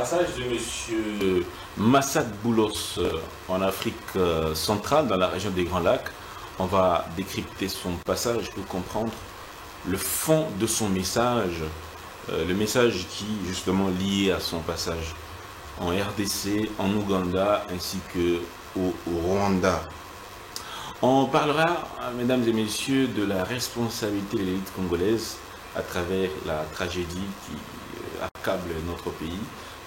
passage de M. Massad Boulos en Afrique centrale, dans la région des Grands Lacs. On va décrypter son passage pour comprendre le fond de son message, le message qui justement lié à son passage en RDC, en Ouganda ainsi que au Rwanda. On parlera, mesdames et messieurs, de la responsabilité de l'élite congolaise à travers la tragédie qui accable notre pays,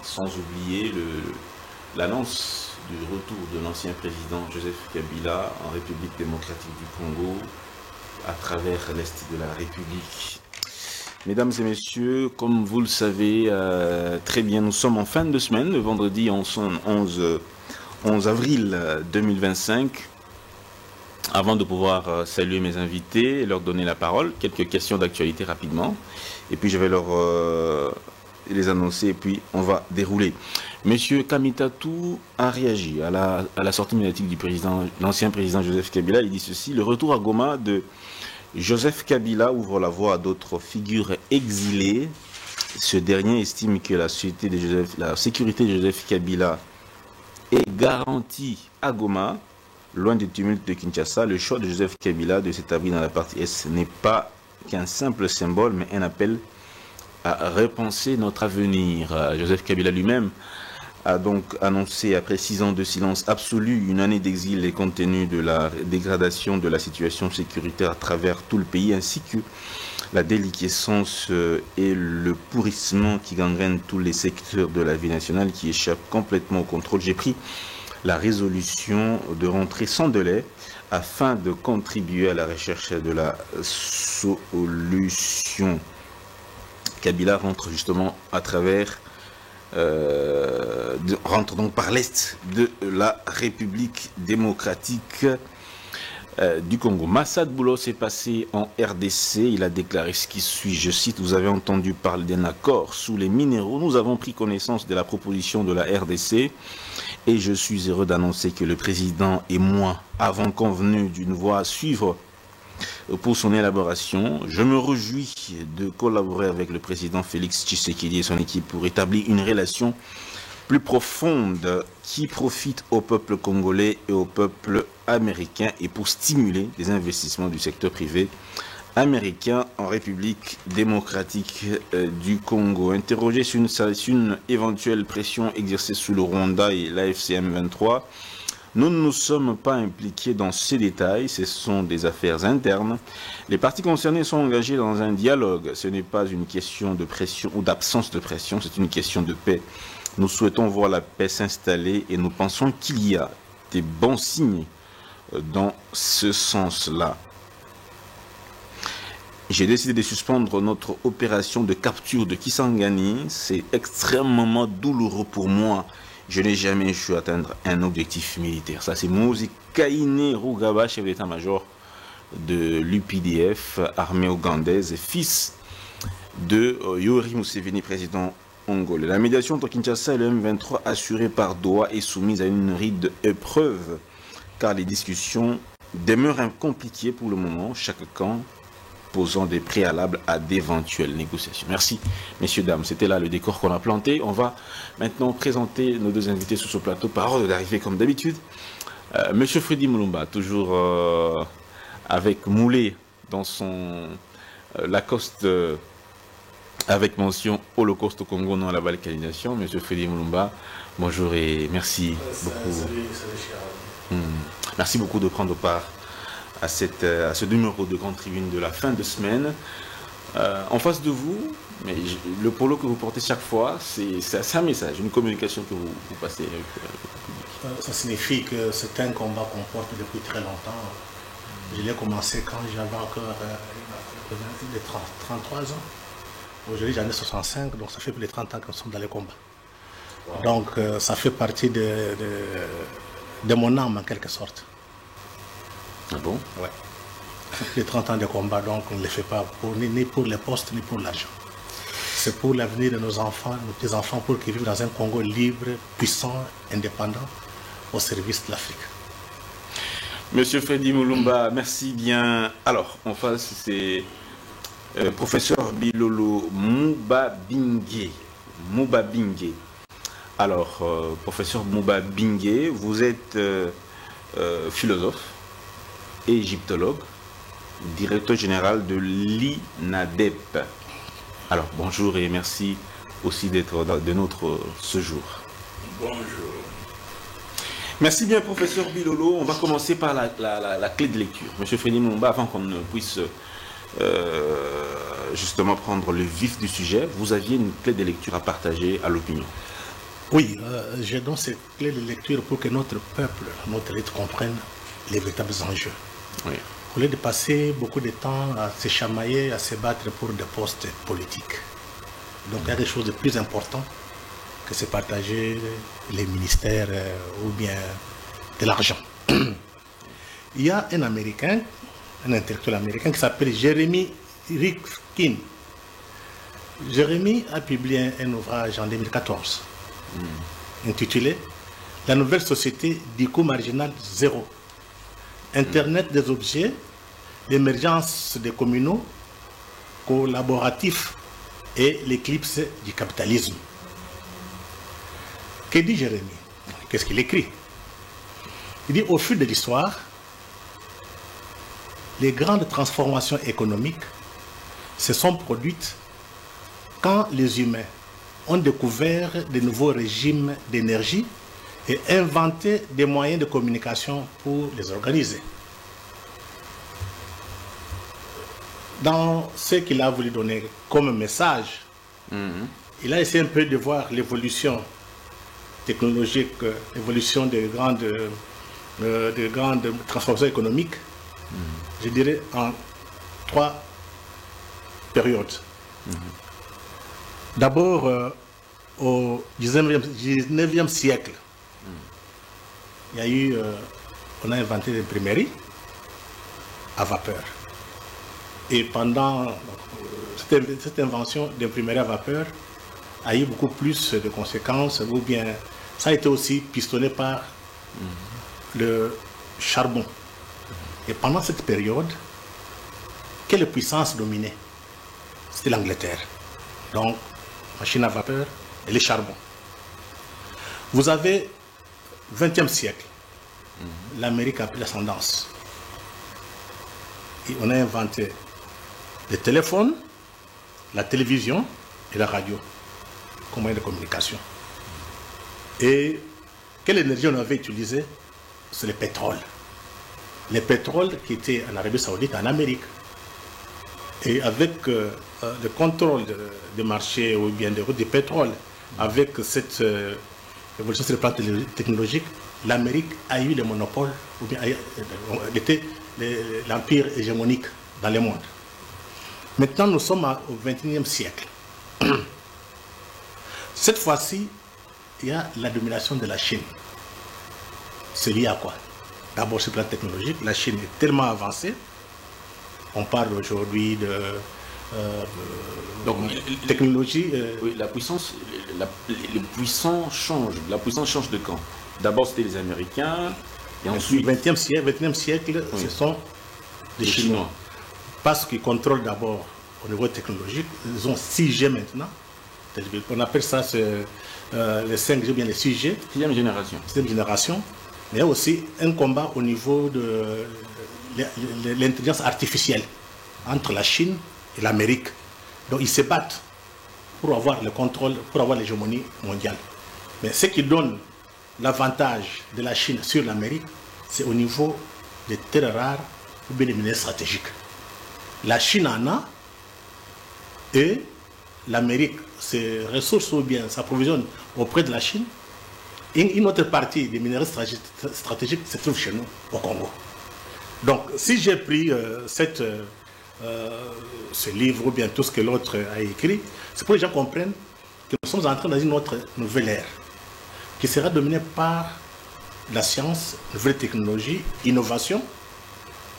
sans oublier l'annonce du retour de l'ancien président Joseph Kabila en République démocratique du Congo à travers l'Est de la République. Mesdames et messieurs, comme vous le savez très bien, nous sommes en fin de semaine, le vendredi 11 avril 2025. Avant de pouvoir saluer mes invités et leur donner la parole, quelques questions d'actualité rapidement, et puis je vais leur les annoncer et puis on va dérouler. Monsieur Kamitatou a réagi à la sortie médiatique du président, l'ancien président Joseph Kabila. Il dit ceci: le retour à Goma de Joseph Kabila ouvre la voie à d'autres figures exilées. Ce dernier estime que la sécurité de Joseph Kabila est garantie à Goma. Loin du tumulte de Kinshasa, le choix de Joseph Kabila de s'établir dans la partie Est n'est pas qu'un simple symbole, mais un appel à repenser notre avenir. Joseph Kabila lui-même a donc annoncé, après 6 ans de silence absolu, une année d'exil et compte tenu de la dégradation de la situation sécuritaire à travers tout le pays, ainsi que la déliquescence et le pourrissement qui gangrènent tous les secteurs de la vie nationale qui échappent complètement au contrôle. J'ai pris la résolution de rentrer sans délai afin de contribuer à la recherche de la solution. Kabila rentre justement à travers, rentre donc par l'Est de la République démocratique du Congo. Massad Boulos est passé en RDC. Il a déclaré ce qui suit, je cite: vous avez entendu parler d'un accord sous les minéraux. Nous avons pris connaissance de la proposition de la RDC et je suis heureux d'annoncer que le président et moi avons convenu d'une voie à suivre pour son élaboration. Je me réjouis de collaborer avec le président Félix Tshisekedi et son équipe pour établir une relation plus profonde qui profite au peuple congolais et au peuple américain et pour stimuler les investissements du secteur privé américain en République démocratique du Congo. Interrogé sur une éventuelle pression exercée sous le Rwanda et l'AFCM 23, nous ne nous sommes pas impliqués dans ces détails, ce sont des affaires internes. Les parties concernées sont engagées dans un dialogue. Ce n'est pas une question de pression ou d'absence de pression, c'est une question de paix. Nous souhaitons voir la paix s'installer et nous pensons qu'il y a des bons signes dans ce sens-là. J'ai décidé de suspendre notre opération de capture de Kisangani. C'est extrêmement douloureux pour moi. Je n'ai jamais échoué à atteindre un objectif militaire. Ça, c'est Mozi Kainé Rugaba, chef d'état-major de l'UPDF, armée ougandaise, et fils de Yoweri Museveni, président congolais. La médiation entre Kinshasa et le M23 assurée par Doha est soumise à une ride épreuve, car les discussions demeurent compliquées pour le moment, chaque camp posant des préalables à d'éventuelles négociations. Merci, messieurs, dames. C'était là le décor qu'on a planté. On va maintenant présenter nos deux invités sur ce plateau par ordre d'arrivée, comme d'habitude. Monsieur Freddy Mulumba, toujours avec Moulé dans son Lacoste avec mention Holocauste au Congo, non à la balkanisation. Monsieur Freddy Mulumba, bonjour et merci beaucoup. Merci beaucoup de prendre part à ce numéro de Grande Tribune de la fin de semaine. En face de vous, mais le polo que vous portez chaque fois, c'est un message, une communication que vous passez avec le public. Ça signifie que c'est un combat qu'on porte depuis très longtemps. Je l'ai commencé quand j'avais encore 33 ans. Aujourd'hui j'en ai 65, donc ça fait plus de 30 ans que nous sommes dans les combats. Wow. Donc ça fait partie de mon âme en quelque sorte. Ah bon? Ouais. Les 30 ans de combat, donc on ne les fait pas ni pour les postes, ni pour l'argent. C'est pour l'avenir de nos enfants, nos petits-enfants, pour qu'ils vivent dans un Congo libre, puissant, indépendant, au service de l'Afrique. Monsieur Freddy Mulumba, merci bien. Alors, en face, c'est professeur Bilolo Mubabinge. Alors, professeur Mouba Bingué, vous êtes philosophe, égyptologue, directeur général de l'INADEP. Alors, bonjour et merci aussi d'être de notre séjour. Bonjour. Merci bien, professeur Bilolo. On va commencer par la clé de lecture. Monsieur Frédéric Mouba, avant qu'on ne puisse justement prendre le vif du sujet, vous aviez une clé de lecture à partager à l'opinion. Oui, j'ai donc cette clé de lecture pour que notre peuple, notre élite comprenne les véritables enjeux. Oui. Au lieu de passer beaucoup de temps à se chamailler, à se battre pour des postes politiques. Donc il y a des choses de plus importantes que se partager les ministères ou bien de l'argent. Il y a un Américain, un intellectuel américain qui s'appelle Jeremy Rifkin. Jeremy a publié un ouvrage en 2014 intitulé « La nouvelle société du coût marginal zéro. Internet des objets, l'émergence des communaux collaboratifs et l'éclipse du capitalisme ». Que dit Jérémie? Qu'est-ce qu'il écrit? Il dit au fil de l'histoire, les grandes transformations économiques se sont produites quand les humains ont découvert de nouveaux régimes d'énergie et inventé des moyens de communication pour les organiser. Dans ce qu'il a voulu donner comme message, il a essayé un peu de voir l'évolution technologique, l'évolution des grandes transformations économiques, je dirais en 3 périodes. D'abord, au 19e siècle, il y a eu, on a inventé l'imprimerie à vapeur. Et pendant cette invention d'imprimerie à vapeur a eu beaucoup plus de conséquences, ou bien ça a été aussi pistonné par le charbon. Et pendant cette période, quelle puissance dominait? C'était l'Angleterre. Donc, machine à vapeur et le charbon. Vous avez 20e siècle, l'Amérique a pris l'ascendance. Et on a inventé le téléphone, la télévision et la radio comme moyen de communication. Et quelle énergie on avait utilisée? C'est le pétrole. Le pétrole qui était en Arabie Saoudite, en Amérique. Et avec le contrôle des marchés ou bien des routes du pétrole, avec cette évolution sur le plan technologique, l'Amérique a eu le monopole, ou bien était l'empire hégémonique dans le monde. Maintenant, nous sommes au XXIe siècle. Cette fois-ci, il y a la domination de la Chine. C'est lié à quoi? D'abord, sur le plan technologique, la Chine est tellement avancée. On parle aujourd'hui de technologie. Oui, la puissance, les puissants changent. La puissance change de camp. D'abord, c'était les Américains, et ensuite... Le XXe siècle, oui, ce sont les Chinois. Parce qu'ils contrôlent d'abord au niveau technologique. Ils ont 6G maintenant. On appelle ça les 5G ou bien les 6G. Sixième génération. Sixième génération. Mais il y a aussi un combat au niveau de l'intelligence artificielle entre la Chine et l'Amérique. Donc ils se battent pour avoir le contrôle, pour avoir l'hégémonie mondiale. Mais ce qui donne l'avantage de la Chine sur l'Amérique, c'est au niveau des terres rares ou bien des minerais stratégiques. La Chine en a et l'Amérique, ses ressources ou bien s'approvisionne auprès de la Chine. Et une autre partie des minerais stratégiques se trouve chez nous, au Congo. Donc, si j'ai pris ce livre ou bien tout ce que l'autre a écrit, c'est pour que les gens comprennent que nous sommes entrés dans une autre nouvelle ère qui sera dominée par la science, nouvelle technologie, innovation.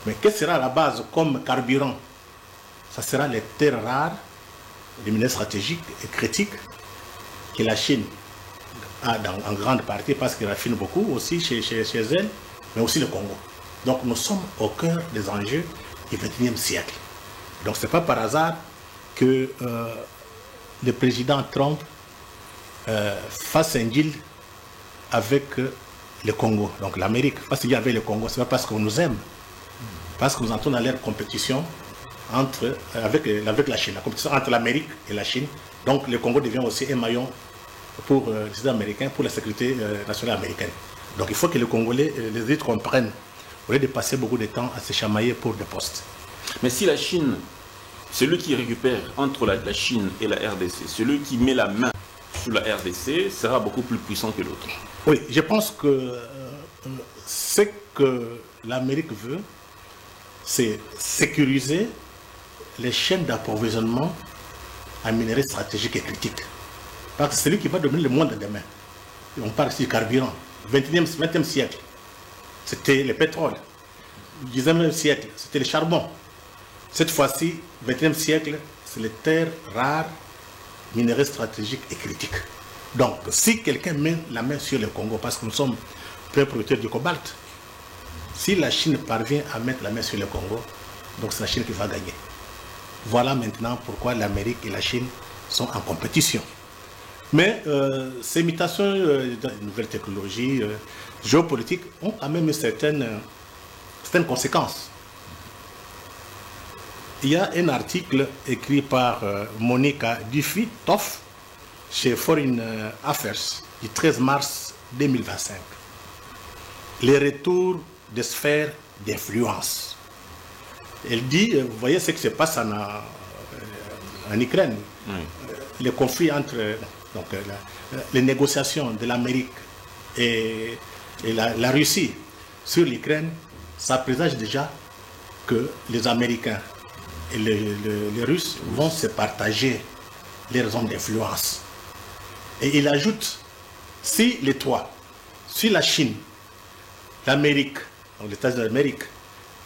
Mais qu'est-ce sera à la base comme carburant? Ça sera les terres rares, les minerais stratégiques et critiques que la Chine a en grande partie parce qu'elle raffine beaucoup aussi chez elle, mais aussi le Congo. Donc nous sommes au cœur des enjeux du XXIe siècle. Donc ce n'est pas par hasard que le président Trump fasse un deal avec le Congo, donc l'Amérique, fasse un deal avec le Congo, c'est pas parce qu'on nous aime, parce que nous entrons dans l'ère compétition avec la Chine, la compétition entre l'Amérique et la Chine. Donc le Congo devient aussi un maillon pour les États américains, pour la sécurité nationale américaine. Donc il faut que les Congolais, les élites comprennent, au lieu de passer beaucoup de temps à se chamailler pour des postes. Mais si la Chine, celui qui récupère entre la Chine et la RDC, celui qui met la main sur la RDC sera beaucoup plus puissant que l'autre. Oui, je pense que ce que l'Amérique veut, c'est sécuriser les chaînes d'approvisionnement en minerais stratégiques et critiques. Parce que c'est lui qui va dominer le monde demain. Et on parle ici du carburant. 20e siècle, c'était le pétrole. 19e siècle, c'était le charbon. Cette fois-ci, 20e siècle, c'est les terres rares, minerais stratégiques et critiques. Donc, si quelqu'un met la main sur le Congo, parce que nous sommes très producteurs du cobalt, si la Chine parvient à mettre la main sur le Congo, donc c'est la Chine qui va gagner. Voilà maintenant pourquoi l'Amérique et la Chine sont en compétition. Mais ces mutations de nouvelles technologies géopolitiques ont quand même certaines conséquences. Il y a un article écrit par Monica Duffy-Toff chez Foreign Affairs du 13 mars 2025. Les retours des sphères d'influence. Elle dit, vous voyez ce qui se passe en Ukraine, le conflit entre les négociations de l'Amérique et la Russie sur l'Ukraine, ça présage déjà que les Américains et les Russes vont se partager les zones d'influence. Et il ajoute, si les trois, si la Chine, l'Amérique, donc les États-Unis d'Amérique,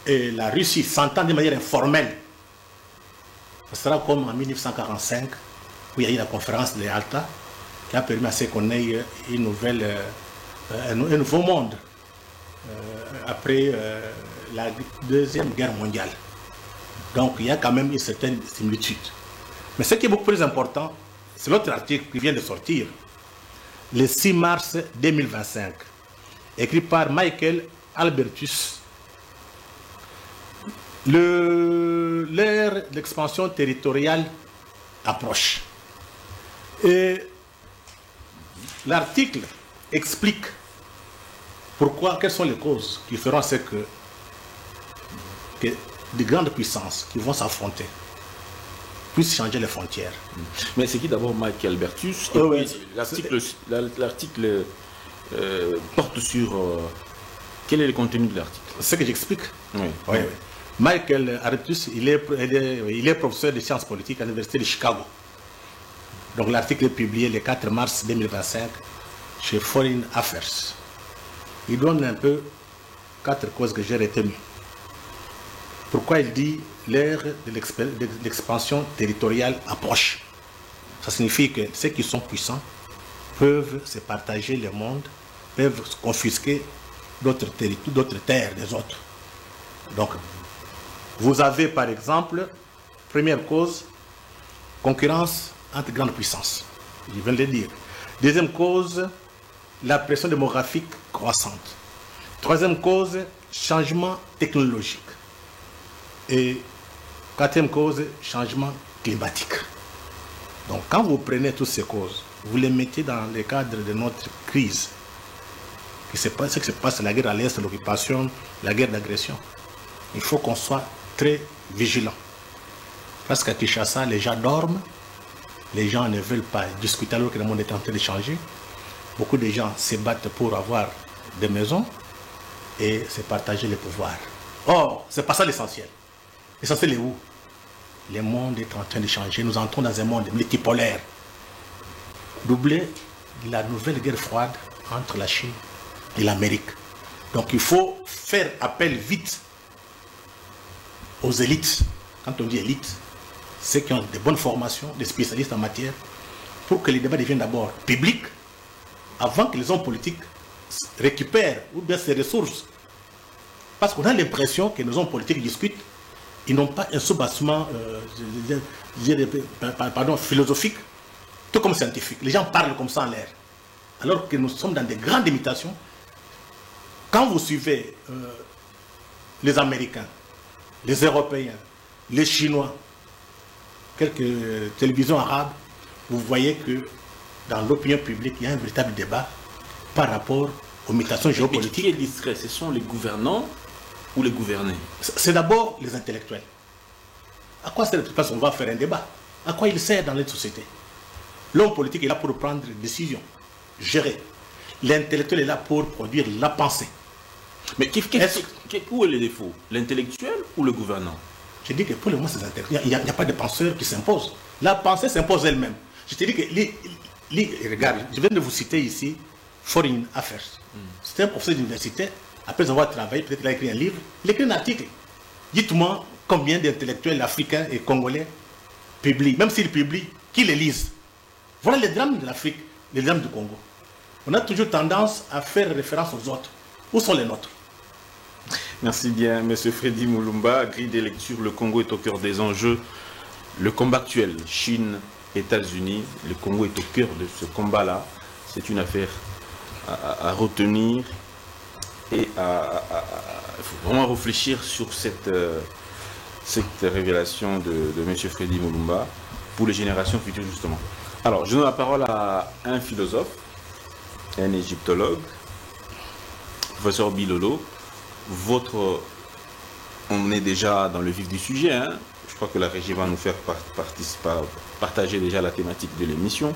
et la Russie s'entendent de manière informelle, ce sera comme en 1945, où il y a eu la conférence de Yalta, qui a permis à ce qu'on ait un nouveau monde après la Deuxième Guerre mondiale. Donc il y a quand même une certaine similitude. Mais ce qui est beaucoup plus important, c'est l'autre article qui vient de sortir, le 6 mars 2025, écrit par Michael Albertus. L'ère d'expansion territoriale approche. Et l'article explique quelles sont les causes qui feront ce que des grandes puissances qui vont s'affronter puissent changer les frontières. Mais c'est qui d'abord Michael Albertus? L'article porte sur... quel est le contenu de l'article? Ce que j'explique. Oui. Oui. Michael Albertus, il est professeur de sciences politiques à l'Université de Chicago. Donc l'article est publié le 4 mars 2025 chez Foreign Affairs. Il donne un peu 4 causes que j'ai retenues. Pourquoi il dit l'ère de l'expansion territoriale approche? Ça signifie que ceux qui sont puissants peuvent se partager le monde, peuvent confisquer d'autres terres des autres. Donc, vous avez par exemple, première cause, concurrence entre grandes puissances. Je viens de le dire. Deuxième cause, la pression démographique croissante. Troisième cause, changement technologique. Et quatrième cause, changement climatique. Donc quand vous prenez toutes ces causes, vous les mettez dans le cadre de notre crise, ce qui se passe, la guerre à l'Est, l'occupation, la guerre d'agression. Il faut qu'on soit très vigilant. Parce qu'à Kinshasa, les gens dorment, les gens ne veulent pas discuter alors que le monde est en train de changer. Beaucoup de gens se battent pour avoir des maisons et se partager les pouvoirs. Or, ce n'est pas ça l'essentiel. L'essentiel est où? Le monde est en train de changer. Nous entrons dans un monde multipolaire. Doublé la nouvelle guerre froide entre la Chine et l'Amérique. Donc il faut faire appel vite aux élites. Quand on dit élites, ceux qui ont de bonnes formations, des spécialistes en matière, pour que les débats deviennent d'abord publics, avant que les hommes politiques récupèrent ou bien ces ressources. Parce qu'on a l'impression que nos hommes politiques discutent, ils n'ont pas un soubassement philosophique, tout comme scientifiques. Les gens parlent comme ça en l'air. Alors que nous sommes dans des grandes imitations. Quand vous suivez les Américains, les Européens, les Chinois, quelques télévisions arabes, vous voyez que dans l'opinion publique, il y a un véritable débat par rapport aux mutations géopolitiques. Qui est distrait? Ce sont les gouvernants ou les gouvernés? C'est d'abord les intellectuels. À quoi sert? Parce qu'on va faire un débat. À quoi il sert dans les sociétés? L'homme politique est là pour prendre des décisions, gérer. L'intellectuel est là pour produire la pensée. Mais où est le défaut? L'intellectuel ou le gouvernant? Je dis que pour le moment, c'est intellectuel. Il n'y a pas de penseur qui s'impose. La pensée s'impose elle-même. Je te dis que, regarde, je viens de vous citer ici Foreign Affairs. C'est un professeur d'université. Après avoir travaillé, peut-être qu'il a écrit un livre. Il a écrit un article. Dites-moi combien d'intellectuels africains et congolais publient, même s'ils publient, qui les lisent. Voilà les drames de l'Afrique, les drames du Congo. On a toujours tendance à faire référence aux autres. Où sont les nôtres? Merci bien, M. Freddy Mulumba. Grille des lectures, le Congo est au cœur des enjeux. Le combat actuel, Chine, États-Unis, le Congo est au cœur de ce combat-là. C'est une affaire à retenir et il faut vraiment réfléchir sur cette révélation de M. Freddy Mulumba pour les générations futures, justement. Alors, je donne la parole à un philosophe, un égyptologue, professeur Bilolo. On est déjà dans le vif du sujet, hein. Je crois que la régie va nous faire partager déjà la thématique de l'émission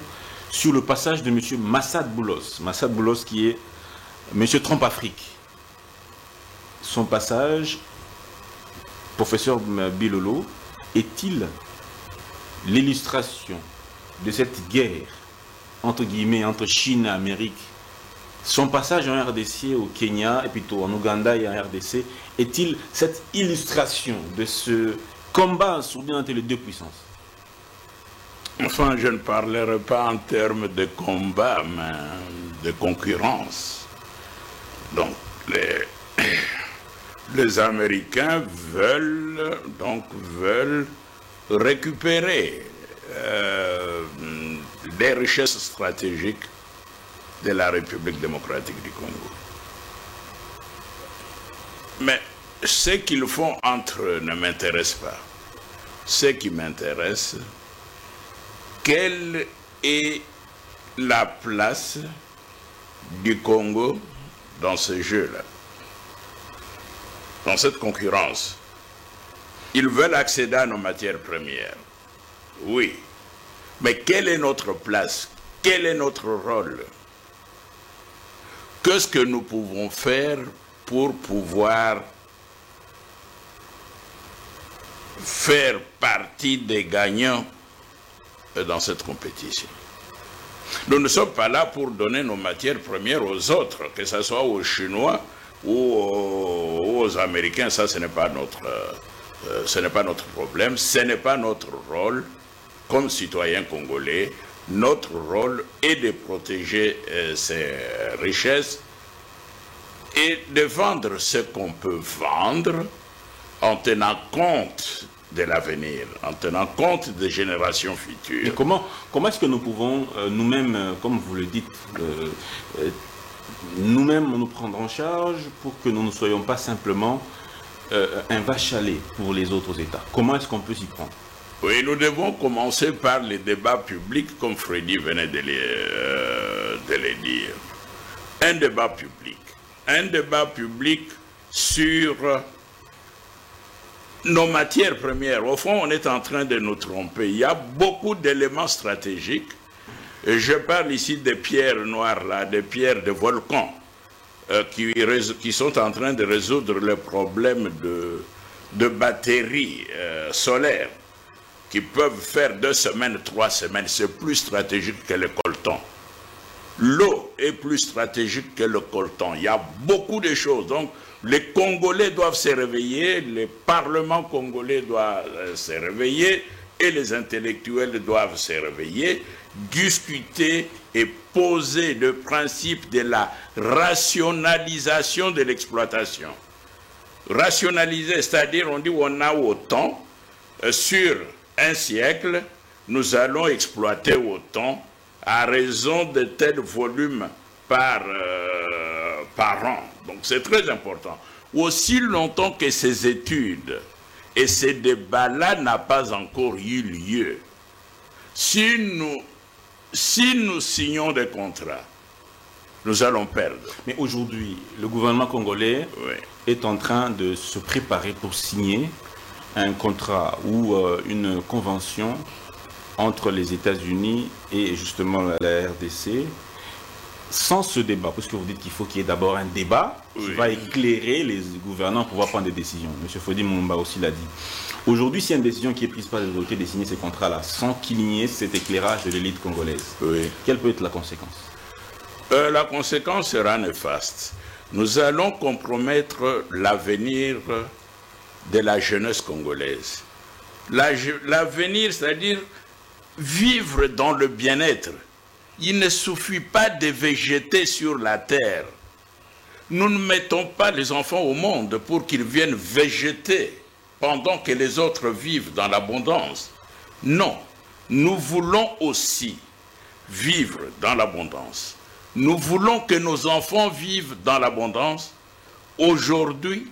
sur le passage de M. Massad Boulos. Massad Boulos qui est M. Trump Afrique. Son passage, professeur Bilolo, est-il l'illustration de cette guerre entre guillemets entre Chine et Amérique? Son passage en RDC au Kenya et plutôt en Ouganda et en RDC est-il cette illustration de ce combat sourd entre les deux puissances? Enfin, je ne parlerai pas en termes de combat, mais de concurrence. Donc, les Américains veulent récupérer des richesses stratégiques de la République démocratique du Congo. Mais ce qu'ils font entre eux ne m'intéresse pas. Ce qui m'intéresse, quelle est la place du Congo dans ce jeu-là, dans cette concurrence? Ils veulent accéder à nos matières premières. Oui. Mais quelle est notre place? Quel est notre rôle? Qu'est-ce que nous pouvons faire pour pouvoir faire partie des gagnants dans cette compétition? Nous ne sommes pas là pour donner nos matières premières aux autres, que ce soit aux Chinois ou aux Américains. Ça, ce n'est pas notre problème, ce n'est pas notre rôle comme citoyens congolais. Notre rôle est de protéger ces richesses et de vendre ce qu'on peut vendre en tenant compte de l'avenir, en tenant compte des générations futures. Et comment est-ce que nous pouvons nous-mêmes, comme vous le dites, nous-mêmes nous prendre en charge pour que nous ne soyons pas simplement un vache à lait pour les autres États? Comment est-ce qu'on peut s'y prendre? Oui, nous devons commencer par les débats publics, comme Freddy venait de les dire. Un débat public sur nos matières premières. Au fond, on est en train de nous tromper. Il y a beaucoup d'éléments stratégiques. Et je parle ici des pierres noires, là, des pierres de volcans, qui sont en train de résoudre le problème de batteries solaires, qui peuvent faire 2 semaines, 3 semaines. C'est plus stratégique que le coltan. L'eau est plus stratégique que le coltan. Il y a beaucoup de choses. Donc, les Congolais doivent se réveiller, les parlements congolais doivent se réveiller et les intellectuels doivent se réveiller, discuter et poser le principe de la rationalisation de l'exploitation. Rationaliser, c'est-à-dire on dit on a autant sur un siècle, nous allons exploiter autant à raison de tel volume par an. Donc c'est très important. Aussi longtemps que ces études et ces débats-là n'ont pas encore eu lieu, si nous signons des contrats, nous allons perdre. Mais aujourd'hui, le gouvernement congolais est en train de se préparer pour signer un contrat ou une convention entre les États-Unis et justement la RDC, sans ce débat, parce que vous dites qu'il faut qu'il y ait d'abord un débat qui va éclairer les gouvernants pour pouvoir prendre des décisions. M. Fodi Moumba aussi l'a dit. Aujourd'hui, s'il y a une décision qui est prise par les autorités de signer ces contrats-là, sans qu'il y ait cet éclairage de l'élite congolaise, quelle peut être la conséquence? La conséquence sera néfaste. Nous allons compromettre l'avenir de la jeunesse congolaise. L'avenir, c'est-à-dire vivre dans le bien-être. Il ne suffit pas de végéter sur la terre. Nous ne mettons pas les enfants au monde pour qu'ils viennent végéter pendant que les autres vivent dans l'abondance. Non, nous voulons aussi vivre dans l'abondance. Nous voulons que nos enfants vivent dans l'abondance aujourd'hui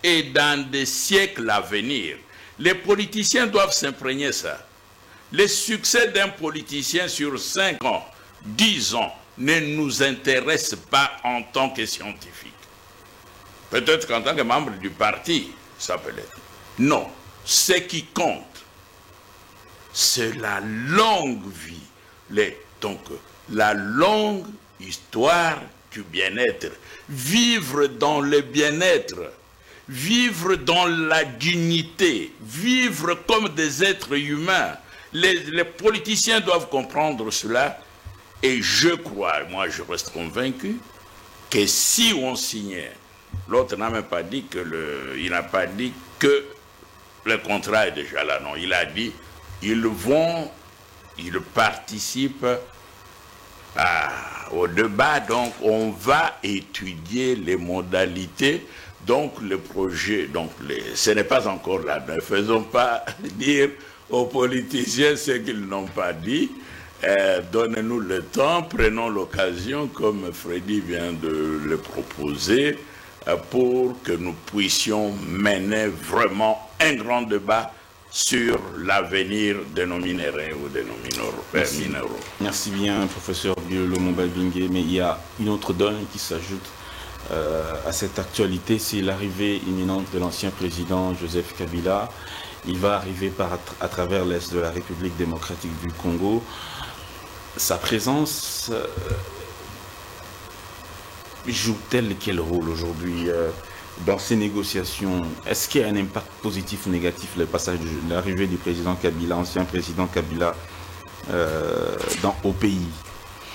et dans des siècles à venir. Les politiciens doivent s'imprégner de ça. Le succès d'un politicien sur 5 ans, 10 ans, ne nous intéresse pas en tant que scientifique. Peut-être qu'en tant que membre du parti, ça peut l'être. Non, ce qui compte, c'est la longue vie, donc la longue histoire du bien-être. Vivre dans le bien-être, vivre dans la dignité, vivre comme des êtres humains. Les politiciens doivent comprendre cela et je crois, moi je reste convaincu que si on signait, l'autre n'a même pas dit il n'a pas dit que le contrat est déjà là, non, il a dit ils participent au débat, donc on va étudier les modalités, donc le projet, donc ce n'est pas encore là, ne faisons pas dire aux politiciens ce qu'ils n'ont pas dit. Donnez-nous le temps, prenons l'occasion, comme Freddy vient de le proposer, pour que nous puissions mener vraiment un grand débat sur l'avenir de nos minéraux ou de nos minéraux. Merci bien, professeur Biolo Moumba-Bingue, mais il y a une autre donne qui s'ajoute à cette actualité, c'est l'arrivée imminente de l'ancien président Joseph Kabila. Il va arriver à travers l'Est de la République démocratique du Congo. Sa présence joue-t-elle quel rôle aujourd'hui dans ces négociations? Est-ce qu'il y a un impact positif ou négatif, le passage de l'arrivée du président Kabila, ancien président Kabila, au pays,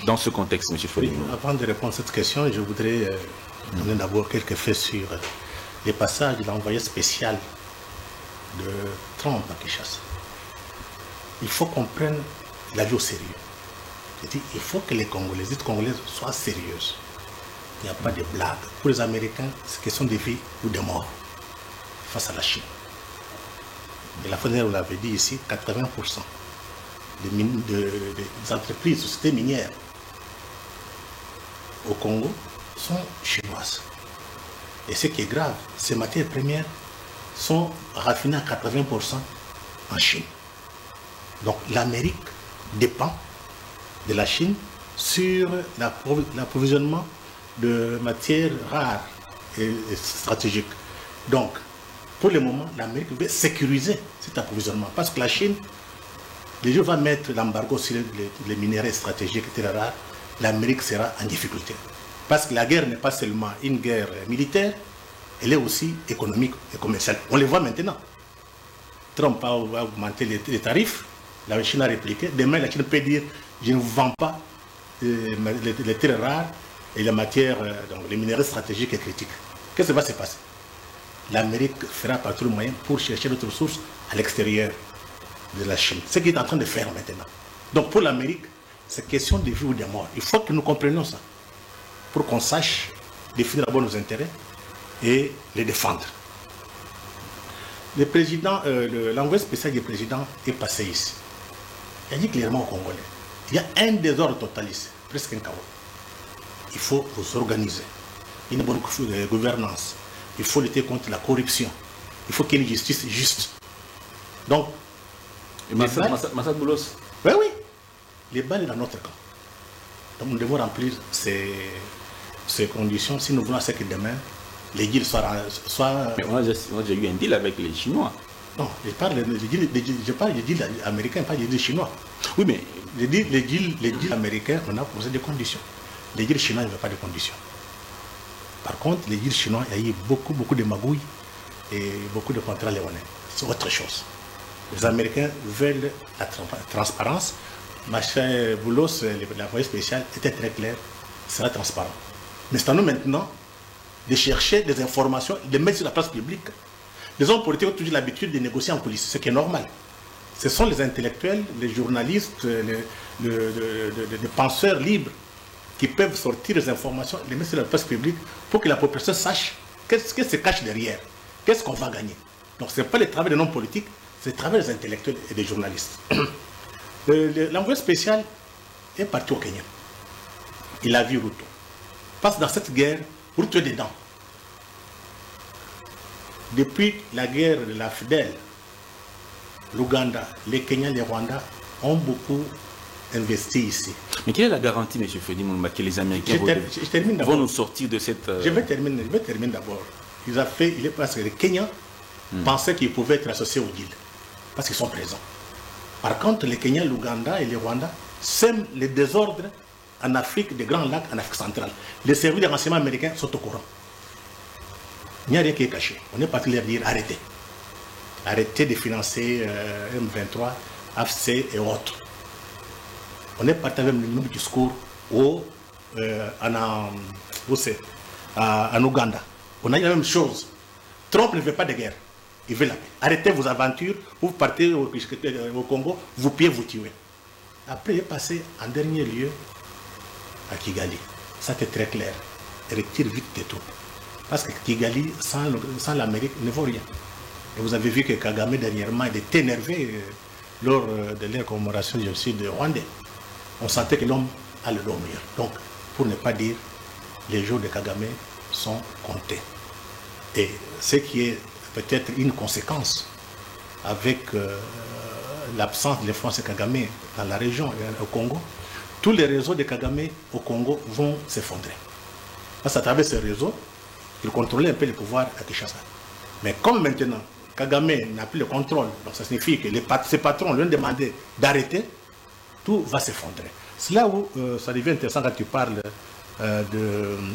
dans ce contexte, M. Fodi? Avant de répondre à cette question, je voudrais donner d'abord quelques faits sur les passages de l'envoyé spécial de Trump à Kinshasa. Il faut qu'on prenne la vie au sérieux. Il faut que les Congolaises soient sérieuses. Il n'y a pas de blagues. Pour les Américains, c'est question de vie ou de mort face à la Chine. Et la fois dernière, on l'avait dit ici, 80% des entreprises, sociétés minières au Congo sont chinoises. Et ce qui est grave, ces matières premières sont raffinées à 80% en Chine. Donc l'Amérique dépend de la Chine sur l'approvisionnement de matières rares et stratégiques. Donc, pour le moment, l'Amérique veut sécuriser cet approvisionnement parce que la Chine, déjà va mettre l'embargo sur les minéraux stratégiques et très rares, l'Amérique sera en difficulté. Parce que la guerre n'est pas seulement une guerre militaire, elle est aussi économique et commerciale. On le voit maintenant. Trump va augmenter les tarifs, la Chine a répliqué. Demain, la Chine peut dire je ne vous vends pas les terres rares et les matières, donc les minéraux stratégiques et critiques. Qu'est-ce qui va se passer? L'Amérique fera par tous les moyens pour chercher d'autres ressources à l'extérieur de la Chine. Ce qu'il est en train de faire maintenant. Donc pour l'Amérique, c'est question de vie ou de mort. Il faut que nous comprenions ça pour qu'on sache définir d'abord nos intérêts et les défendre. Le président, l'envoyé spécial du président est passé ici. Il a dit clairement aux Congolais, il y a un désordre totaliste, presque un chaos. Il faut vous organiser. Une bonne gouvernance. Il faut lutter contre la corruption. Il faut qu'il y ait une justice juste. Donc, Massad Boulos. Oui, oui. Les balles dans notre camp. Donc nous devons remplir ces conditions si nous voulons que demain, les deals soient... Mais on a déjà eu un deal avec les Chinois. Non, je parle des deals américains, pas des deals chinois. Oui, mais... Les deals américains, on a posé des conditions. Les deals chinois, il n'y a pas de conditions. Par contre, les deals chinois, il y a eu beaucoup de magouilles et beaucoup de contrats léonins. C'est autre chose. Les Américains veulent la transparence. Ma chère Boulos, l'envoyé spécial, était très clair. C'est transparent. Mais c'est à nous maintenant de chercher des informations, de mettre sur la place publique. Les hommes politiques ont toujours l'habitude de négocier en coulisses, ce qui est normal. Ce sont les intellectuels, les journalistes, les penseurs libres qui peuvent sortir les informations, les mettre sur la place publique pour que la population sache qu'est-ce qui se cache derrière, qu'est-ce qu'on va gagner. Donc ce n'est pas le travail des hommes politiques, c'est le travail des intellectuels et des journalistes. L'envoyé spécial est parti au Kenya. Il a vu Ruto. Parce que dans cette guerre, Ruto est dedans. Depuis la guerre de la Fidèle, l'Ouganda, les Kenyans, les Rwandais ont beaucoup investi ici. Mais quelle est la garantie, M. Freddy Moumba, que les Américains vont nous sortir de cette... Je vais terminer d'abord. Il est parce que les Kenyans pensaient qu'ils pouvaient être associés au deal. Parce qu'ils sont présents. Par contre, les Kenyans, l'Ouganda et les Rwandais sèment les désordres en Afrique, des Grands Lacs, en Afrique centrale. Les services de renseignement américains sont au courant. Il n'y a rien qui est caché. On est parti leur dire arrêtez. Arrêtez de financer M23, AFC et autres. On est parti avec le même discours en Ouganda. On a eu la même chose. Trump ne veut pas de guerre. Il veut la paix. Arrêtez vos aventures. Vous partez au Congo, vous pillez, vous tuez. Après, il est passé en dernier lieu à Kigali. Ça, c'est très clair. Il retire vite des troupes. Parce que Kigali, sans l'Amérique, ne vaut rien. Et vous avez vu que Kagame, dernièrement, il était énervé lors de leur commémoration du génocide rwandais. On sentait que l'homme a le dos meilleur. Donc, pour ne pas dire, les jours de Kagame sont comptés. Et ce qui est peut-être une conséquence avec l'absence de l'influence de Kagame dans la région, au Congo, tous les réseaux de Kagame au Congo vont s'effondrer. Parce qu'à travers ces réseaux, il contrôlait un peu le pouvoir à Kinshasa. Mais comme maintenant, Kagame n'a plus le contrôle, donc ça signifie que ses patrons lui ont demandé d'arrêter, tout va s'effondrer. C'est là où ça devient intéressant quand tu parles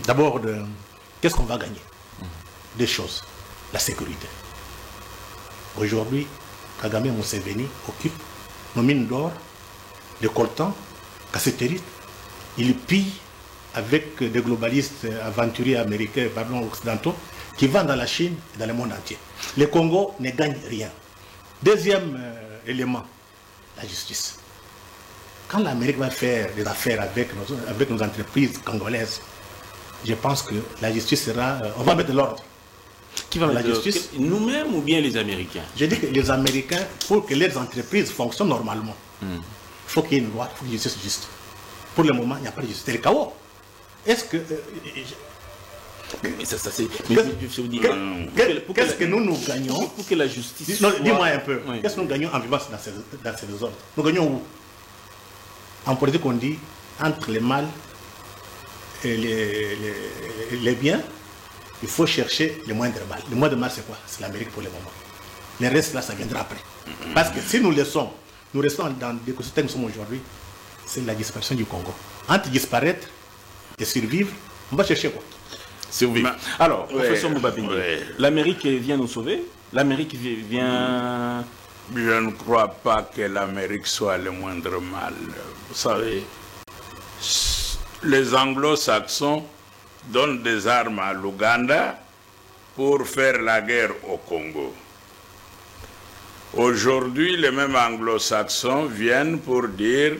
d'abord de qu'est-ce qu'on va gagner. Des choses. La sécurité. Aujourd'hui, Kagame Museveni occupe nos mines d'or, le coltan, cassetérite. Il pille avec des globalistes aventuriers américains, occidentaux, qui vendent dans la Chine et dans le monde entier. Le Congo ne gagne rien. Deuxième élément, la justice. Quand l'Amérique va faire des affaires avec nos entreprises congolaises, je pense que la justice sera... on va mettre de l'ordre. Qui va mettre la justice? Nous-mêmes ou bien les Américains? Je dis que les Américains, pour que leurs entreprises fonctionnent normalement, il faut qu'il y ait une loi, il faut qu'il y ait une justice juste. Pour le moment, il n'y a pas de justice. C'est le chaos. Est-ce que... mais ça c'est... Qu'est-ce que nous gagnons pour que la justice... Non, dis-moi un peu. Oui. Qu'est-ce que nous gagnons en vivant dans ces désordres? Nous gagnons où? En politique, on dit entre les mal et les biens, il faut chercher le moindre mal. Le moindre mal, c'est quoi? C'est l'Amérique pour le moment. Le reste, là, ça viendra après. Parce que si nous restons dans des écosystèmes que nous sommes aujourd'hui, c'est la disparition du Congo. Entre disparaître et survivre, on va chercher quoi? Survivre. Alors, professeur Moubabinde, l'Amérique vient nous sauver? L'Amérique vient... Je ne crois pas que l'Amérique soit le moindre mal. Vous savez, les anglo-saxons donnent des armes à l'Ouganda pour faire la guerre au Congo. Aujourd'hui, les mêmes anglo-saxons viennent pour dire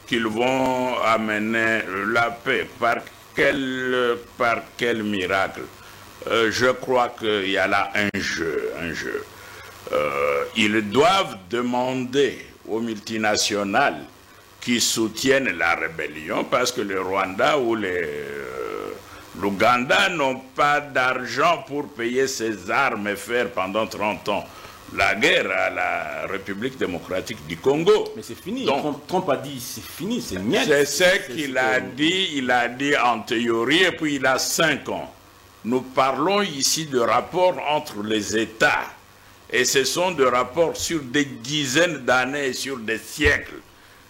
qu'ils vont amener la paix. Par quel miracle? Je crois qu'il y a là un jeu. Ils doivent demander aux multinationales qui soutiennent la rébellion, parce que le Rwanda ou l'Ouganda n'ont pas d'argent pour payer ses armes et faire pendant 30 ans la guerre à la République démocratique du Congo. Mais c'est fini. Donc, Trump a dit c'est fini, c'est net. c'est ce qu'il a dit. Il a dit en théorie, et puis il a 5 ans. Nous parlons ici de rapports entre les États. Et ce sont des rapports sur des dizaines d'années, sur des siècles.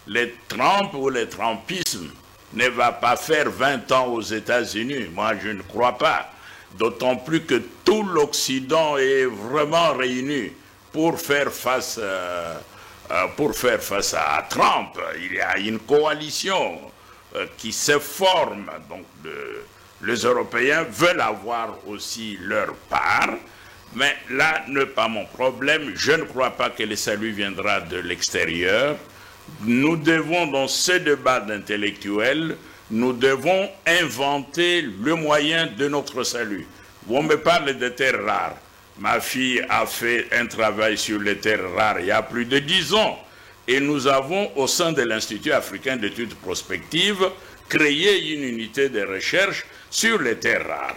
Les Trump ou le Trumpisme ne va pas faire 20 ans aux États-Unis. Moi, je ne crois pas. D'autant plus que tout l'Occident est vraiment réuni pour faire face à Trump. Il y a une coalition qui se forme. Donc, les Européens veulent avoir aussi leur part. Mais là n'est pas mon problème. Je ne crois pas que le salut viendra de l'extérieur. Nous devons, dans ce débat d'intellectuels, nous devons inventer le moyen de notre salut. On me parle de terres rares. Ma fille a fait un travail sur les terres rares il y a plus de 10 ans. Et nous avons, au sein de l'Institut africain d'études prospectives, créé une unité de recherche sur les terres rares.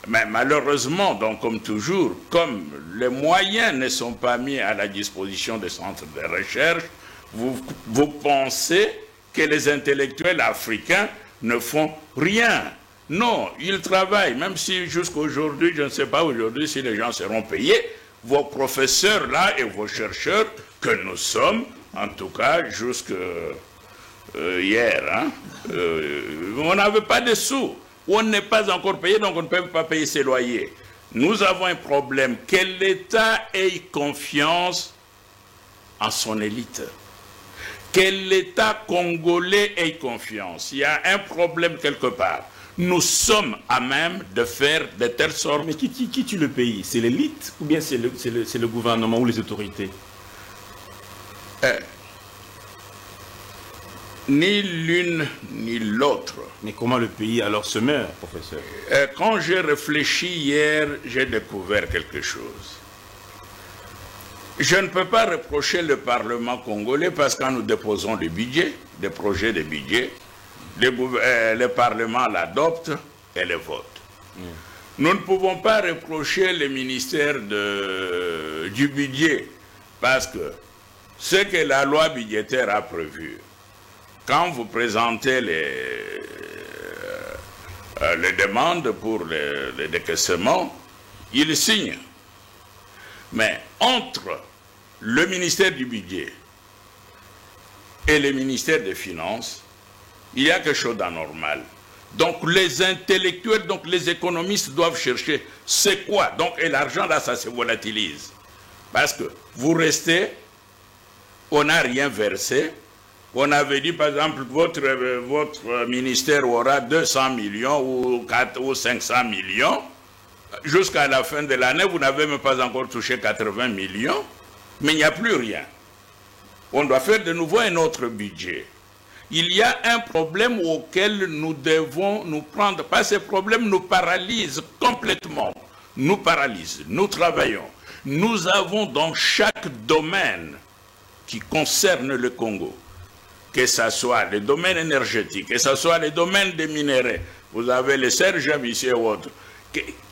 Mais malheureusement, donc comme toujours, comme les moyens ne sont pas mis à la disposition des centres de recherche, vous pensez que les intellectuels africains ne font rien. Non, ils travaillent, même si jusqu'aujourd'hui, je ne sais pas aujourd'hui si les gens seront payés, vos professeurs là et vos chercheurs que nous sommes, en tout cas jusqu'à hier, on n'avait pas de sous. On n'est pas encore payé, donc on ne peut pas payer ses loyers. Nous avons un problème, que l'État ait confiance en son élite. Que l'État congolais ait confiance. Il y a un problème quelque part. Nous sommes à même de faire de telle sorte... Mais qui tue le pays? C'est l'élite ou bien c'est le gouvernement ou les autorités? Ni l'une ni l'autre. Mais comment le pays alors se meurt, professeur? Quand j'ai réfléchi hier, j'ai découvert quelque chose. Je ne peux pas reprocher le Parlement congolais parce que quand nous déposons des budgets, des projets de budget, le Parlement l'adopte et le vote. Nous ne pouvons pas reprocher le ministère du budget parce que ce que la loi budgétaire a prévu, quand vous présentez les demandes pour le décaissement, il signe. Mais entre le ministère du budget et le ministère des Finances, il y a quelque chose d'anormal. Donc les intellectuels, donc les économistes doivent chercher c'est quoi. Donc, et l'argent là, ça se volatilise. Parce que vous restez, on n'a rien versé. On avait dit, par exemple, votre ministère aura 200 millions ou 500 millions. Jusqu'à la fin de l'année, vous n'avez même pas encore touché 80 millions. Mais il n'y a plus rien. On doit faire de nouveau un autre budget. Il y a un problème auquel nous devons nous prendre. Parce que ce problème nous paralyse complètement. Nous paralyse. Nous travaillons. Nous avons dans chaque domaine qui concerne le Congo, que ce soit le domaine énergétique, que ce soit le domaine des minéraux, vous avez les serges ici et autres.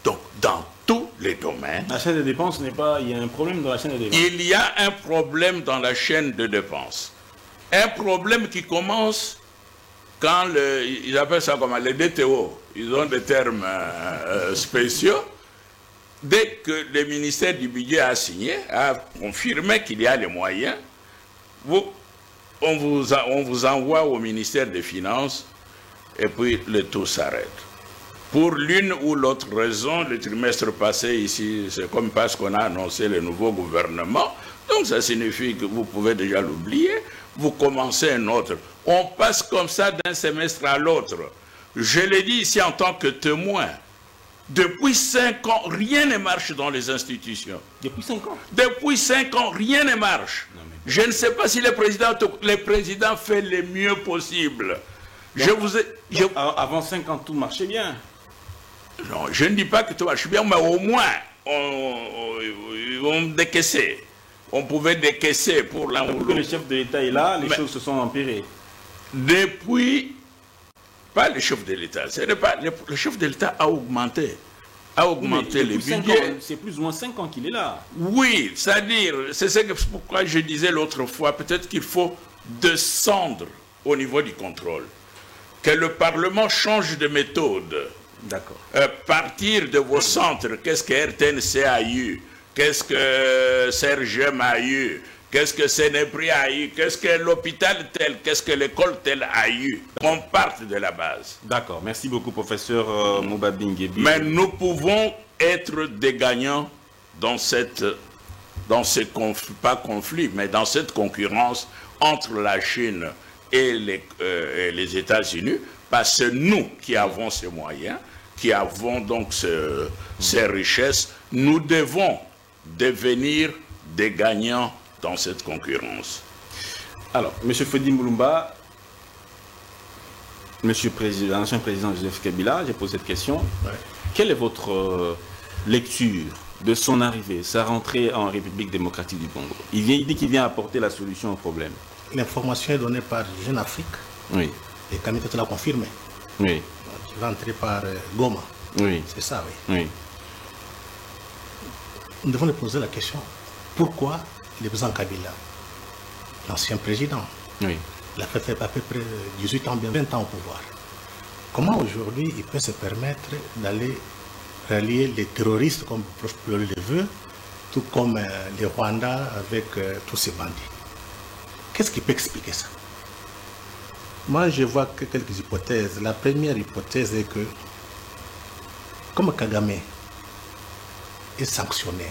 Donc, dans tous les domaines... La chaîne de dépenses n'est pas... Il y a un problème dans la chaîne de dépenses. Il y a un problème dans la chaîne de dépenses. Un problème qui commence quand ils appellent ça comme les DTO. Ils ont des termes spéciaux. Dès que le ministère du budget a signé, a confirmé qu'il y a les moyens, on vous envoie au ministère des Finances et puis le tout s'arrête. Pour l'une ou l'autre raison, le trimestre passé ici, c'est comme parce qu'on a annoncé le nouveau gouvernement. Donc ça signifie que vous pouvez déjà l'oublier. Vous commencez un autre. On passe comme ça d'un semestre à l'autre. Je l'ai dit ici en tant que témoin. Depuis 5 ans, rien ne marche dans les institutions. Depuis 5 ans? Depuis 5 ans, rien ne marche. Non, mais... Je ne sais pas si le président fait le mieux possible. Donc, avant 5 ans, tout marchait bien. Non, je ne dis pas que tout marche bien, mais au moins, on décaissait. on pouvait décaisser pour l'un ou Depuis que le l'autre. chef de l'État est là, les choses se sont empirées. Depuis, pas le chef de l'État, le chef de l'État a augmenté les budgets. C'est plus ou moins 5 ans qu'il est là. Oui, c'est-à-dire, c'est pourquoi je disais l'autre fois, peut-être qu'il faut descendre au niveau du contrôle. Que le Parlement change de méthode. D'accord. Partir de vos centres, qu'est-ce que RTNC a eu, qu'est-ce que CRGM a eu, qu'est-ce que Sénépri a eu, qu'est-ce que l'hôpital tel, qu'est-ce que l'école telle a eu, qu'on parte de la base. D'accord. Merci beaucoup, professeur Moubabin Guébi. Mais nous pouvons être des gagnants dans ce conflit, mais dans cette concurrence entre la Chine et les États-Unis, parce que nous qui avons ces moyens, qui avons donc ces richesses, nous devons devenir des gagnants dans cette concurrence. Alors, M. Fodi Moulumba, l'ancien président Joseph Kabila, j'ai posé cette question. Ouais. Quelle est votre lecture de son arrivée, sa rentrée en République démocratique du Congo? Il dit qu'il vient apporter la solution au problème. L'information est donnée par Jeune Afrique, Oui, et Camille l'a confirmé. oui, Il va entrer par Goma. oui, C'est ça, oui. oui. Nous devons nous poser la question, pourquoi le président Kabila, l'ancien président, Oui. il a fait à peu près 18 ans, bien 20 ans au pouvoir, comment aujourd'hui il peut se permettre d'aller rallier les terroristes comme le veut, tout comme les Rwandais avec tous ces bandits? Qu'est-ce qui peut expliquer ça? Moi, je vois que quelques hypothèses. La première hypothèse est que, comme Kagame est sanctionné,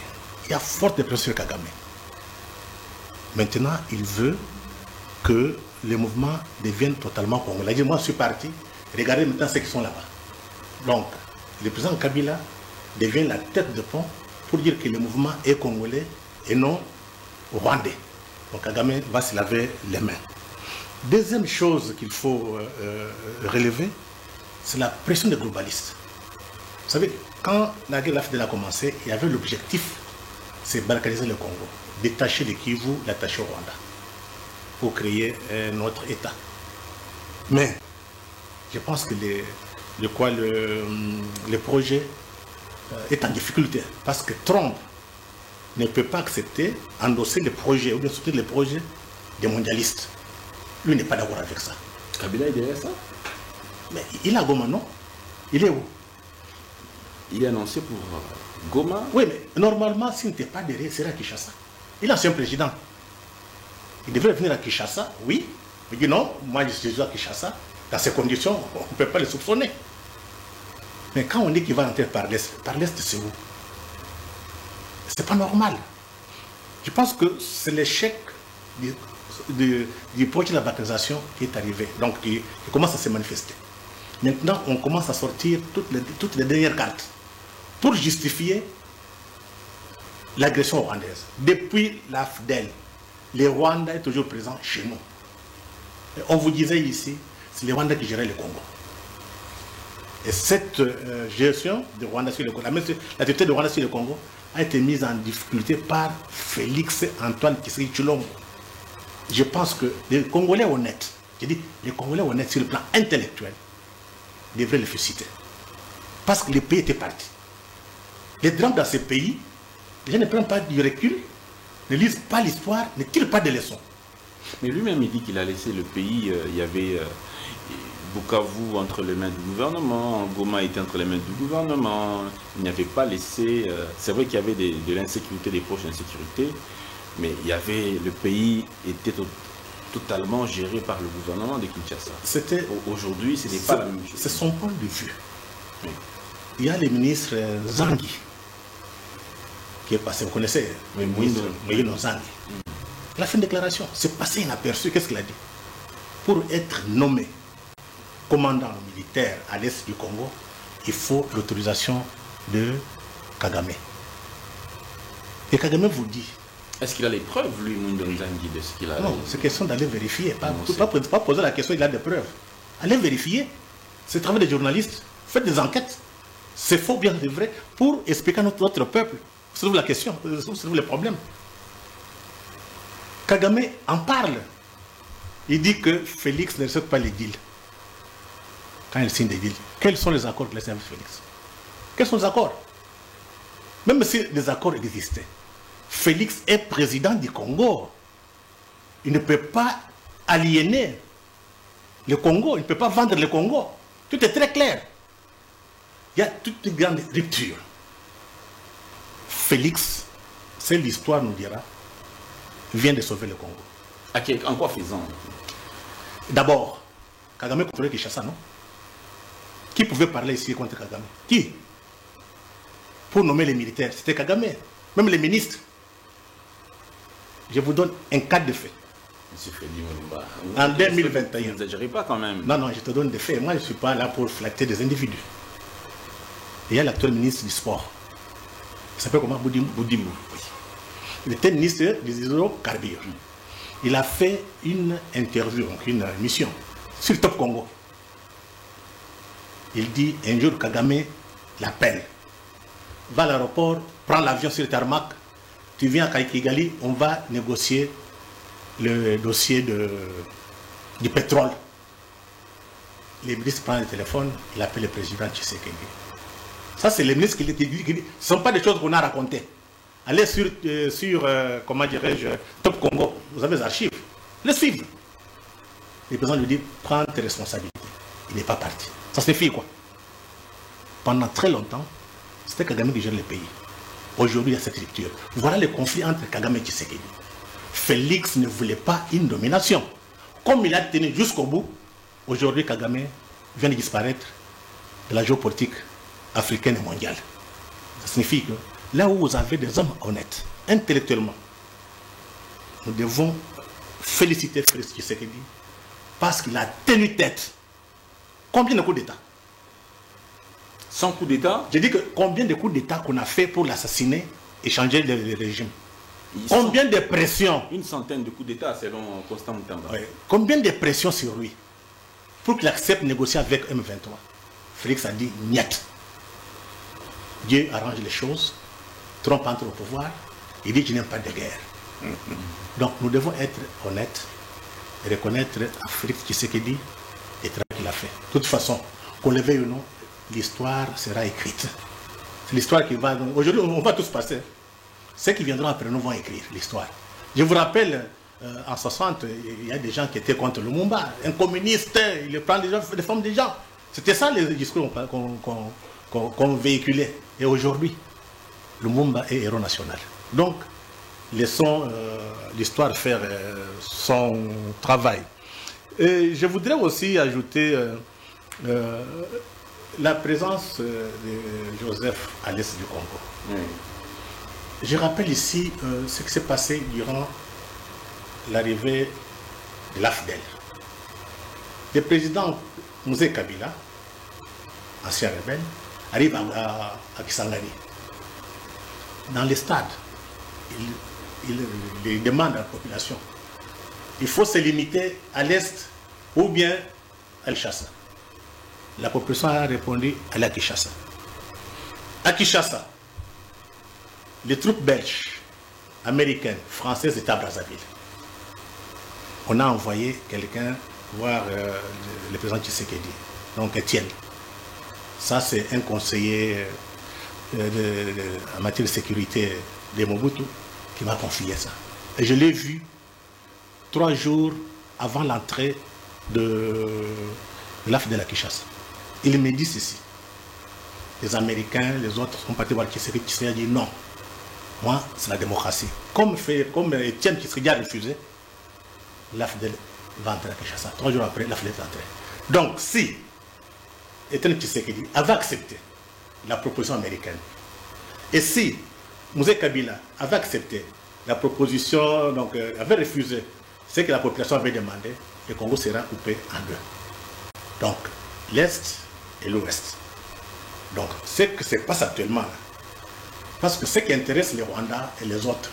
il y a forte pression sur Kagame. Maintenant, il veut que les mouvements deviennent totalement congolais. Il dit, moi, je suis parti, regardez maintenant ceux qui sont là-bas. Donc, le président Kabila devient la tête de pont pour dire que le mouvement est congolais et non rwandais. Donc, Kagame va se laver les mains. Deuxième chose qu'il faut relever, c'est la pression des globalistes. Vous savez, quand la guerre a commencé, il y avait l'objectif, c'est balkaniser le Congo, détacher le Kivu, l'attacher au Rwanda, pour créer notre État. Mais, je pense que le projet est en difficulté, parce que Trump ne peut pas accepter, endosser les projets, ou bien soutenir les projets des mondialistes. Lui n'est pas d'accord avec ça. Kabila est derrière ça? Mais il est à Goma, non? Il est où? Il est annoncé pour Goma. Oui, mais normalement, s'il n'était pas derrière, il serait à Kinshasa. Il est ancien président. Il devrait venir à Kinshasa, oui. Il dit non, moi je suis à Kinshasa. Dans ces conditions, on ne peut pas le soupçonner. Mais quand on dit qu'il va entrer par l'Est c'est où? C'est pas normal. Je pense que c'est l'échec du projet de la balkanisation qui est arrivé, donc qui commence à se manifester. Maintenant, on commence à sortir toutes les dernières cartes pour justifier l'agression rwandaise. Depuis l'AFDEL, les Rwandais est toujours présent chez nous. Et on vous disait ici, c'est les Rwandais qui géraient le Congo. Et cette gestion de Rwanda sur le Congo, la tête de Rwanda sur le Congo, a été mise en difficulté par Félix Antoine Tshisekedi Tshilombo. Je pense que les Congolais honnêtes, je dis les Congolais honnêtes sur le plan intellectuel, devraient le féliciter. Parce que le pays était parti. Les drames dans ces pays, les gens ne prennent pas du recul, ne lisent pas l'histoire, ne tirent pas de leçons. Mais lui-même, il dit qu'il a laissé le pays. Il y avait Bukavu entre les mains du gouvernement, Goma était entre les mains du gouvernement. Il n'avait pas laissé. C'est vrai qu'il y avait de l'insécurité, des proches d'insécurité, mais il y avait, le pays était totalement géré par le gouvernement de Kinshasa. Aujourd'hui, ce n'est pas la même chose. C'est son point de vue. Oui. Il y a le ministre Zangui, qui est passé, vous connaissez, le ministre Moïse Zangui. Il a fait une déclaration, c'est passé inaperçu. Qu'est-ce qu'il a dit? Pour être nommé commandant militaire à l'est du Congo, il faut l'autorisation de Kagame. Et Kagame vous dit. Est-ce qu'il a les preuves, lui, Moïse Zangui, de ce qu'il a? Non, c'est question d'aller vérifier. Pas poser la question, il a des preuves. Allez vérifier. C'est le travail des journalistes. Faites des enquêtes. C'est faux, bien c'est vrai, pour expliquer à notre peuple. Se trouve la question, se trouve le problème. Kagame en parle. Il dit que Félix ne respecte pas les deals. Quand il signe des deals, quels sont les accords qu'il a signés avec Félix? Quels sont les accords? Même si les accords existaient, Félix est président du Congo. Il ne peut pas aliéner le Congo, il ne peut pas vendre le Congo. Tout est très clair. Il y a toute une grande rupture. Félix, c'est l'histoire nous dira, vient de sauver le Congo. En quoi faisant? D'abord, Kagame contrôlait Kinshasa, non? Qui pouvait parler ici contre Kagame? Qui? Pour nommer les militaires, c'était Kagame. Même les ministres. Je vous donne un cas de fait. Monsieur Freddy Mulumba, En 2021. Vous n'exagérez pas quand même. Non, je te donne des faits. Moi, je ne suis pas là pour flatter des individus. Il y a l'actuel ministre du sport. Il s'appelle comment? Boudimou. Il était ministre des hydrocarbures. Il a fait une interview, donc une émission, sur Top Congo. Il dit, un jour, Kagame l'appelle. Va à l'aéroport, prends l'avion sur le tarmac, tu viens à Kigali, on va négocier le dossier du pétrole. Les ministres prennent le téléphone, il appelle le président Tshisekedi. Ça, c'est les ministres qui disent. Ce ne sont pas des choses qu'on a racontées. Allez sur comment dirais-je, Top Congo, vous avez les archives, les suivre. Le président lui dit, prends tes responsabilités. Il n'est pas parti. Ça suffit quoi? Pendant très longtemps, c'était Kagame qui gère le pays. Aujourd'hui, il y a cette rupture. Voilà le conflit entre Kagame et Tshisekedi. Félix ne voulait pas une domination. Comme il a tenu jusqu'au bout, aujourd'hui, Kagame vient de disparaître de la géopolitique africaine et mondiale. Ça signifie que là où vous avez des hommes honnêtes, intellectuellement, nous devons féliciter Félix Tshisekedi parce qu'il a tenu tête. Combien de coups d'État? Sans coup d'État? J'ai dit que combien de coups d'État qu'on a fait pour l'assassiner et changer le régime? Combien de pressions? Une centaine de coups d'État selon Constant Mutamba. Oui. Combien de pressions sur lui pour qu'il accepte de négocier avec M23? Félix a dit niet. Dieu arrange les choses, Trump entre au pouvoir, il dit qu'il n'aime pas de guerre. Donc nous devons être honnêtes et reconnaître à Félix Tshisekedi et le travail qu'il a fait. De toute façon, qu'on le veuille ou non, l'histoire sera écrite. C'est l'histoire qui va... Aujourd'hui, on va tous passer. Ceux qui viendront après nous vont écrire l'histoire. Je vous rappelle, en 60, il y a des gens qui étaient contre Lumumba. Un communiste, il prend les femmes des gens. C'était ça les discours qu'on véhiculait. Et aujourd'hui, Lumumba est héros national. Donc, laissons l'histoire faire son travail. Et je voudrais aussi ajouter la présence de Joseph à l'est du Congo. Oui. Je rappelle ici ce qui s'est passé durant l'arrivée de l'AFDEL. Le président Mouzé Kabila, ancien rebelle, arrive à Kisangani. Dans les stades, il demande à la population, il faut se limiter à l'est ou bien à Kinshasa. La population a répondu à Kinshasa. À Kinshasa, les troupes belges, américaines, françaises étaient à Brazzaville. On a envoyé quelqu'un voir le président Tshisekedi, donc Étienne. Ça, c'est un conseiller en matière de sécurité de Mobutu qui m'a confié ça. Et je l'ai vu 3 jours avant l'entrée de l'AFDEL à Kinshasa. Il me dit ceci. Les Américains, les autres sont partis voir Tshisekedi. Tshisekedi a dit non. Moi, c'est la démocratie. Comme Étienne Tshisekedi a refusé, l'AFDEL va entrer à Kinshasa. 3 jours après, l'AFDEL est entrée. Donc, si Étienne Tshisekedi avait accepté la proposition américaine, et si Mouzé Kabila avait accepté la proposition, donc avait refusé ce que la population avait demandé, le Congo sera coupé en deux. Donc, l'Est et l'Ouest. Donc, ce qui se passe actuellement, parce que ce qui intéresse les Rwandais et les autres,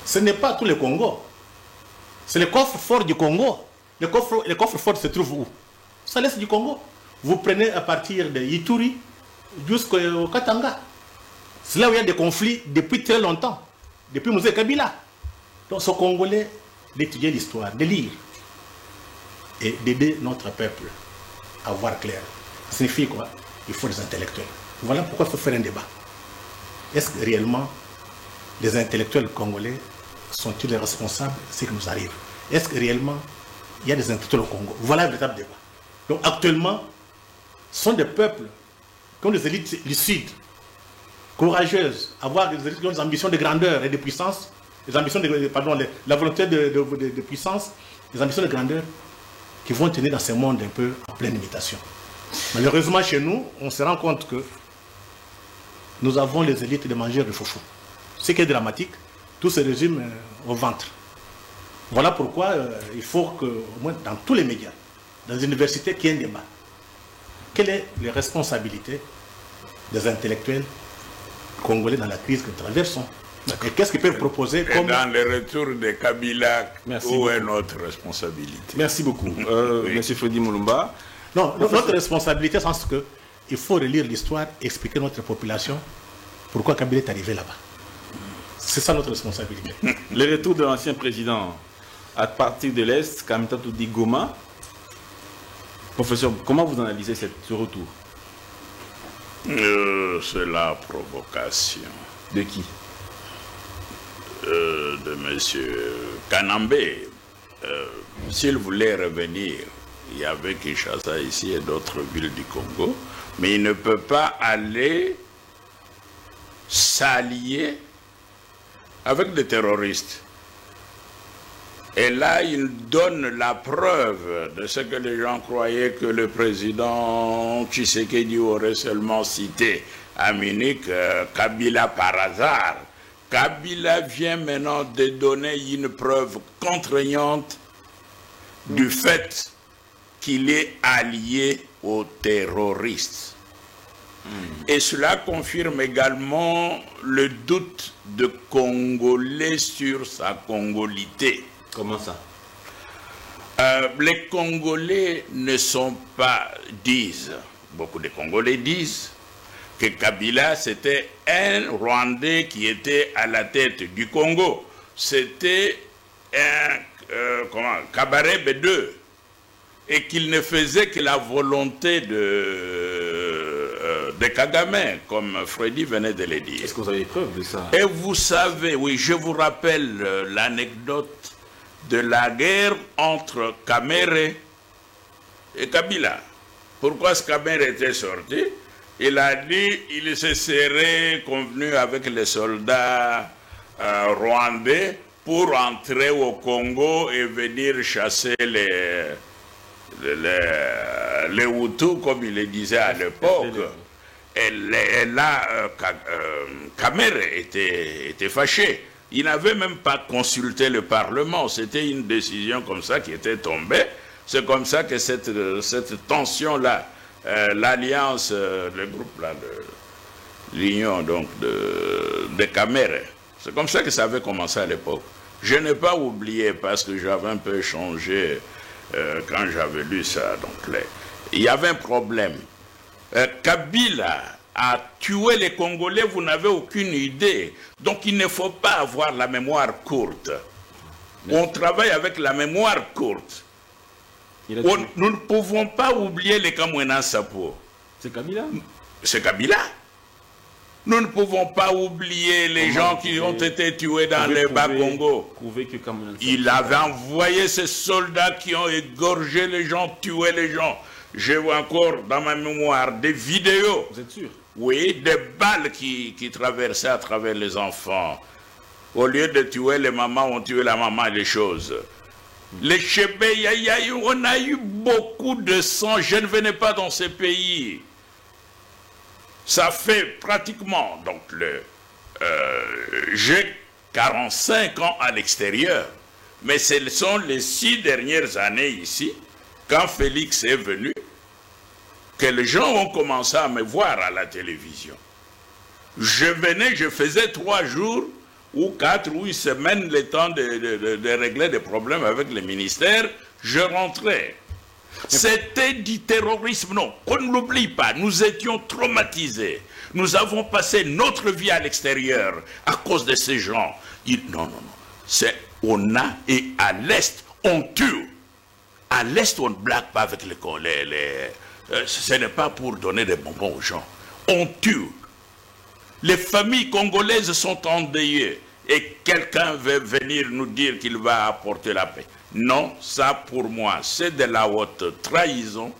ce n'est pas tout le Congo. C'est le coffre-fort du Congo. Le coffre-fort se trouve où? C'est l'Est du Congo. Vous prenez à partir de Ituri jusqu'au Katanga. C'est là où il y a des conflits depuis très longtemps, depuis Mouzé Kabila. Donc ce Congolais d'étudier l'histoire, de lire et d'aider notre peuple à voir clair. Ça signifie quoi? Il faut des intellectuels. Voilà pourquoi il faut faire un débat. Est-ce que réellement les intellectuels congolais sont-ils les responsables de ce qui nous arrive? Est-ce que réellement il y a des intellectuels au Congo? Voilà un véritable débat. Donc actuellement, ce sont des peuples qui ont des élites lucides, courageuses, avoir des élites qui ont des ambitions de grandeur et de puissance, des ambitions la volonté de puissance, des ambitions de grandeur qui vont tenir dans ce monde un peu en pleine imitation. Malheureusement, chez nous, on se rend compte que nous avons les élites de mangeurs de foufou. Ce qui est dramatique, tout se résume au ventre. Voilà pourquoi il faut que, au moins dans tous les médias, dans les universités, qu'il y ait un débat. Quelles sont les responsabilités des intellectuels congolais dans la crise que nous traversons? Et qu'est-ce qu'ils peuvent proposer comme... Et dans le retour de Kabila, où est notre responsabilité? Merci beaucoup. Monsieur Freddy Mulumba. Non, notre responsabilité, c'est qu'il faut relire l'histoire et expliquer à notre population pourquoi Kabila est arrivé là-bas. C'est ça notre responsabilité. Le retour de l'ancien président à partir de l'Est, Kamita Toudi Goma. Professeur, comment vous analysez ce retour? C'est la provocation. De qui? De M. Kanambe. S'il voulait revenir, il y avait Kinshasa ici et d'autres villes du Congo, mais il ne peut pas aller s'allier avec des terroristes. Et là, il donne la preuve de ce que les gens croyaient que le président Tshisekedi aurait seulement cité à Munich, Kabila par hasard. Kabila vient maintenant de donner une preuve contraignante du fait qu'il est allié aux terroristes. Et cela confirme également le doute de Congolais sur sa congolité. Comment ça? Les Congolais ne sont pas, beaucoup de Congolais disent que Kabila c'était un Rwandais qui était à la tête du Congo. C'était un cabaret B2 et qu'il ne faisait que la volonté de Kagame, comme Freddy venait de le dire. Est-ce que vous avez preuve de ça? Et vous savez, oui, je vous rappelle l'anecdote de la guerre entre Kamere et Kabila. Pourquoi ce Kamere était sorti? Il a dit qu'il se serait convenu avec les soldats rwandais pour entrer au Congo et venir chasser les Hutus, comme il le disait à l'époque. Et là, Kamere était fâché. Il n'avait même pas consulté le Parlement. C'était une décision comme ça qui était tombée. C'est comme ça que cette tension-là, l'alliance, le groupe-là, l'union donc de Kamere, c'est comme ça que ça avait commencé à l'époque. Je n'ai pas oublié parce que j'avais un peu changé quand j'avais lu ça. Donc, il y avait un problème. Kabila a tué les Congolais, vous n'avez aucune idée. Donc il ne faut pas avoir la mémoire courte. On travaille avec la mémoire courte. Nous ne pouvons pas oublier les Kamwena Sapo. C'est Kabila? C'est Kabila. Nous ne pouvons pas oublier les gens qui ont été tués dans le Bas-Congo. Il avait envoyé ces soldats qui ont égorgé les gens, tué les gens. Je vois encore dans ma mémoire des vidéos. Vous êtes sûr? Oui, des balles qui traversaient à travers les enfants. Au lieu de tuer les mamans, on tuait la maman et les choses. Les Chébé, on a eu beaucoup de sang. Je ne venais pas dans ces pays. Ça fait pratiquement, donc j'ai 45 ans à l'extérieur. Mais ce sont les 6 dernières années ici, quand Félix est venu, que les gens ont commencé à me voir à la télévision. Je venais, je faisais 3 jours ou 4 ou 8 semaines le temps de régler des problèmes avec le ministère, je rentrais. C'était du terrorisme, non, on ne l'oublie pas, nous étions traumatisés. Nous avons passé notre vie à l'extérieur à cause de ces gens. Non, c'est on a, et à l'Est, on tue. À l'Est, on ne blague pas avec ce n'est pas pour donner des bonbons aux gens. On tue. Les familles congolaises sont endeuillées. Et quelqu'un veut venir nous dire qu'il va apporter la paix. Non, ça pour moi, c'est de la haute trahison.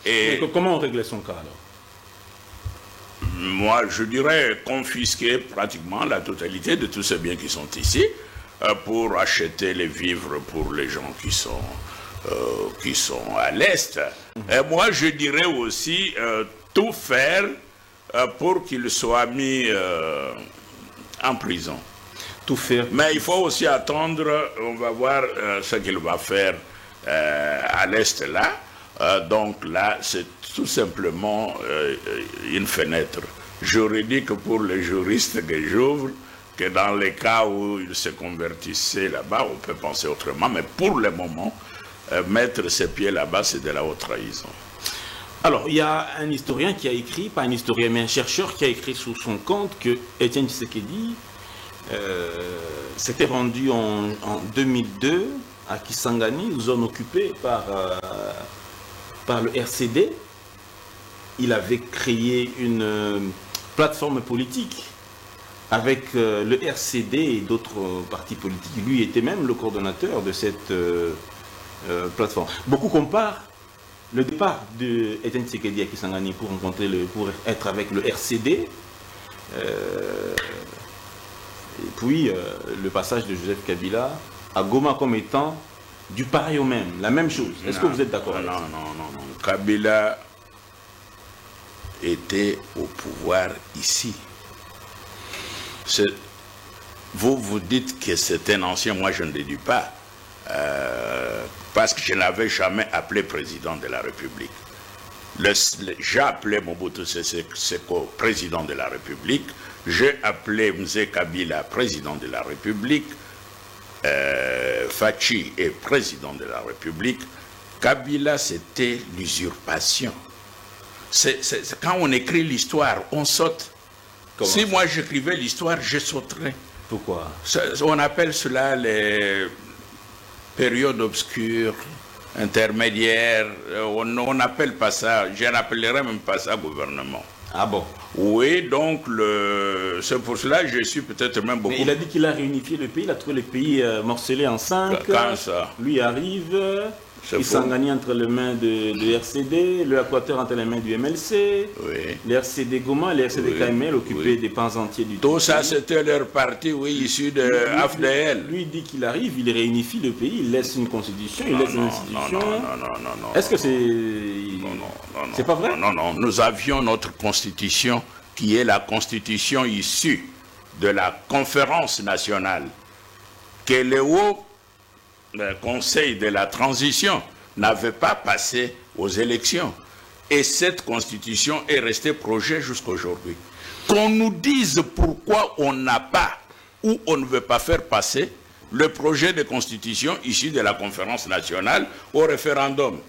Et comment on réglait son cas alors? Moi, je dirais confisquer pratiquement la totalité de tous ces biens qui sont ici pour acheter les vivres pour les gens qui sont à l'Est. Et moi, je dirais aussi tout faire pour qu'ils soient mis en prison. Tout faire. Mais il faut aussi attendre, on va voir ce qu'il va faire à l'Est là. Donc là, c'est tout simplement une fenêtre. J'aurais dit que pour les juristes que j'ouvre, que dans les cas où ils se convertissaient là-bas, on peut penser autrement. Mais pour le moment, mettre ses pieds là-bas, c'est de la haute trahison. Alors, il y a un historien qui a écrit, pas un historien, mais un chercheur qui a écrit sous son compte que Étienne Tshisekedi s'était rendu en 2002 à Kisangani, zone occupée par le RCD. Il avait créé une plateforme politique avec le RCD et d'autres partis politiques. Lui était même le coordonnateur de cette plateforme. Beaucoup comparent le départ de Étienne Tshisekedi à Kisangani pour être avec le RCD. Et puis le passage de Joseph Kabila à Goma comme étant du pareil au même, la même chose. Est-ce que vous êtes d'accord avec ça? Non. Kabila était au pouvoir ici. Vous dites que c'est un ancien, moi je ne déduis pas, parce que je n'avais jamais appelé président de la République. J'ai appelé Mobutu Sese Seko président de la République, j'ai appelé Mzee Kabila président de la République, Fachi est président de la République. Kabila, c'était l'usurpation. Quand on écrit l'histoire, on saute. Si moi j'écrivais l'histoire, je sauterais. Pourquoi? On appelle cela les périodes obscures, intermédiaires. On n'appelle pas ça, je n'appellerais même pas ça gouvernement. Ah bon? Oui, donc c'est pour cela que je suis peut-être même beaucoup... Mais il a dit qu'il a réunifié le pays, il a trouvé le pays morcelé en 5. Quand ça? Lui arrive, il s'en gagne entre les mains de RCD, le Équateur entre les mains du MLC, oui. Le RCD Goma, le RCD KML occupé des pans entiers du tout pays. Ça, c'était leur parti, oui, issu de AFDL. Lui dit qu'il arrive, il réunifie le pays, il laisse une constitution, il laisse une institution. Non. Est-ce que c'est... Non. C'est pas vrai? Non. Nous avions notre constitution qui est la constitution issue de la conférence nationale que le haut conseil de la transition n'avait pas passé aux élections. Et cette constitution est restée projet jusqu'à aujourd'hui. Qu'on nous dise pourquoi on n'a pas ou on ne veut pas faire passer le projet de constitution issu de la conférence nationale au référendum.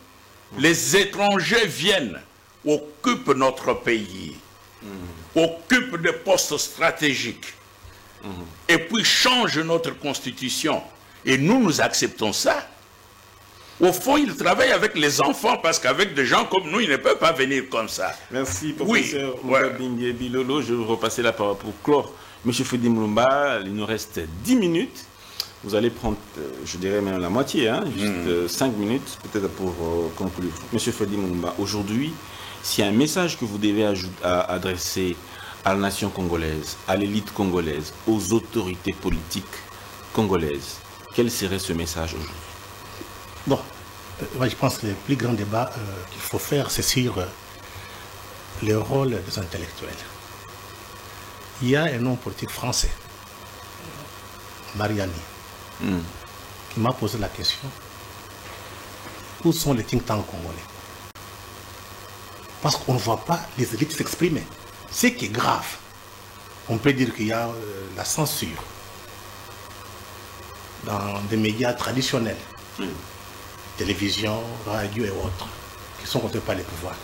Les étrangers viennent, occupent notre pays, occupent des postes stratégiques, et puis changent notre constitution. Et nous acceptons ça. Au fond, ils travaillent avec les enfants, parce qu'avec des gens comme nous, ils ne peuvent pas venir comme ça. Merci, professeur Mugabingie Bilolo. Je vais vous repasser la parole pour clore. Monsieur Freddy Mulumba, il nous reste 10 minutes. Vous allez prendre, je dirais même la moitié, juste 5 minutes, peut-être pour conclure. Monsieur Freddy Mulumba, aujourd'hui, s'il y a un message que vous devez adresser à la nation congolaise, à l'élite congolaise, aux autorités politiques congolaises, quel serait ce message aujourd'hui? Bon, moi je pense que le plus grand débat qu'il faut faire, c'est sur le rôle des intellectuels. Il y a un homme politique français, Mariani, qui m'a posé la question: où sont les think tanks congolais? Parce qu'on ne voit pas les élites s'exprimer. Ce qui est grave, on peut dire qu'il y a la censure dans des médias traditionnels, télévision, radio et autres, qui sont contrôlés par les pouvoirs.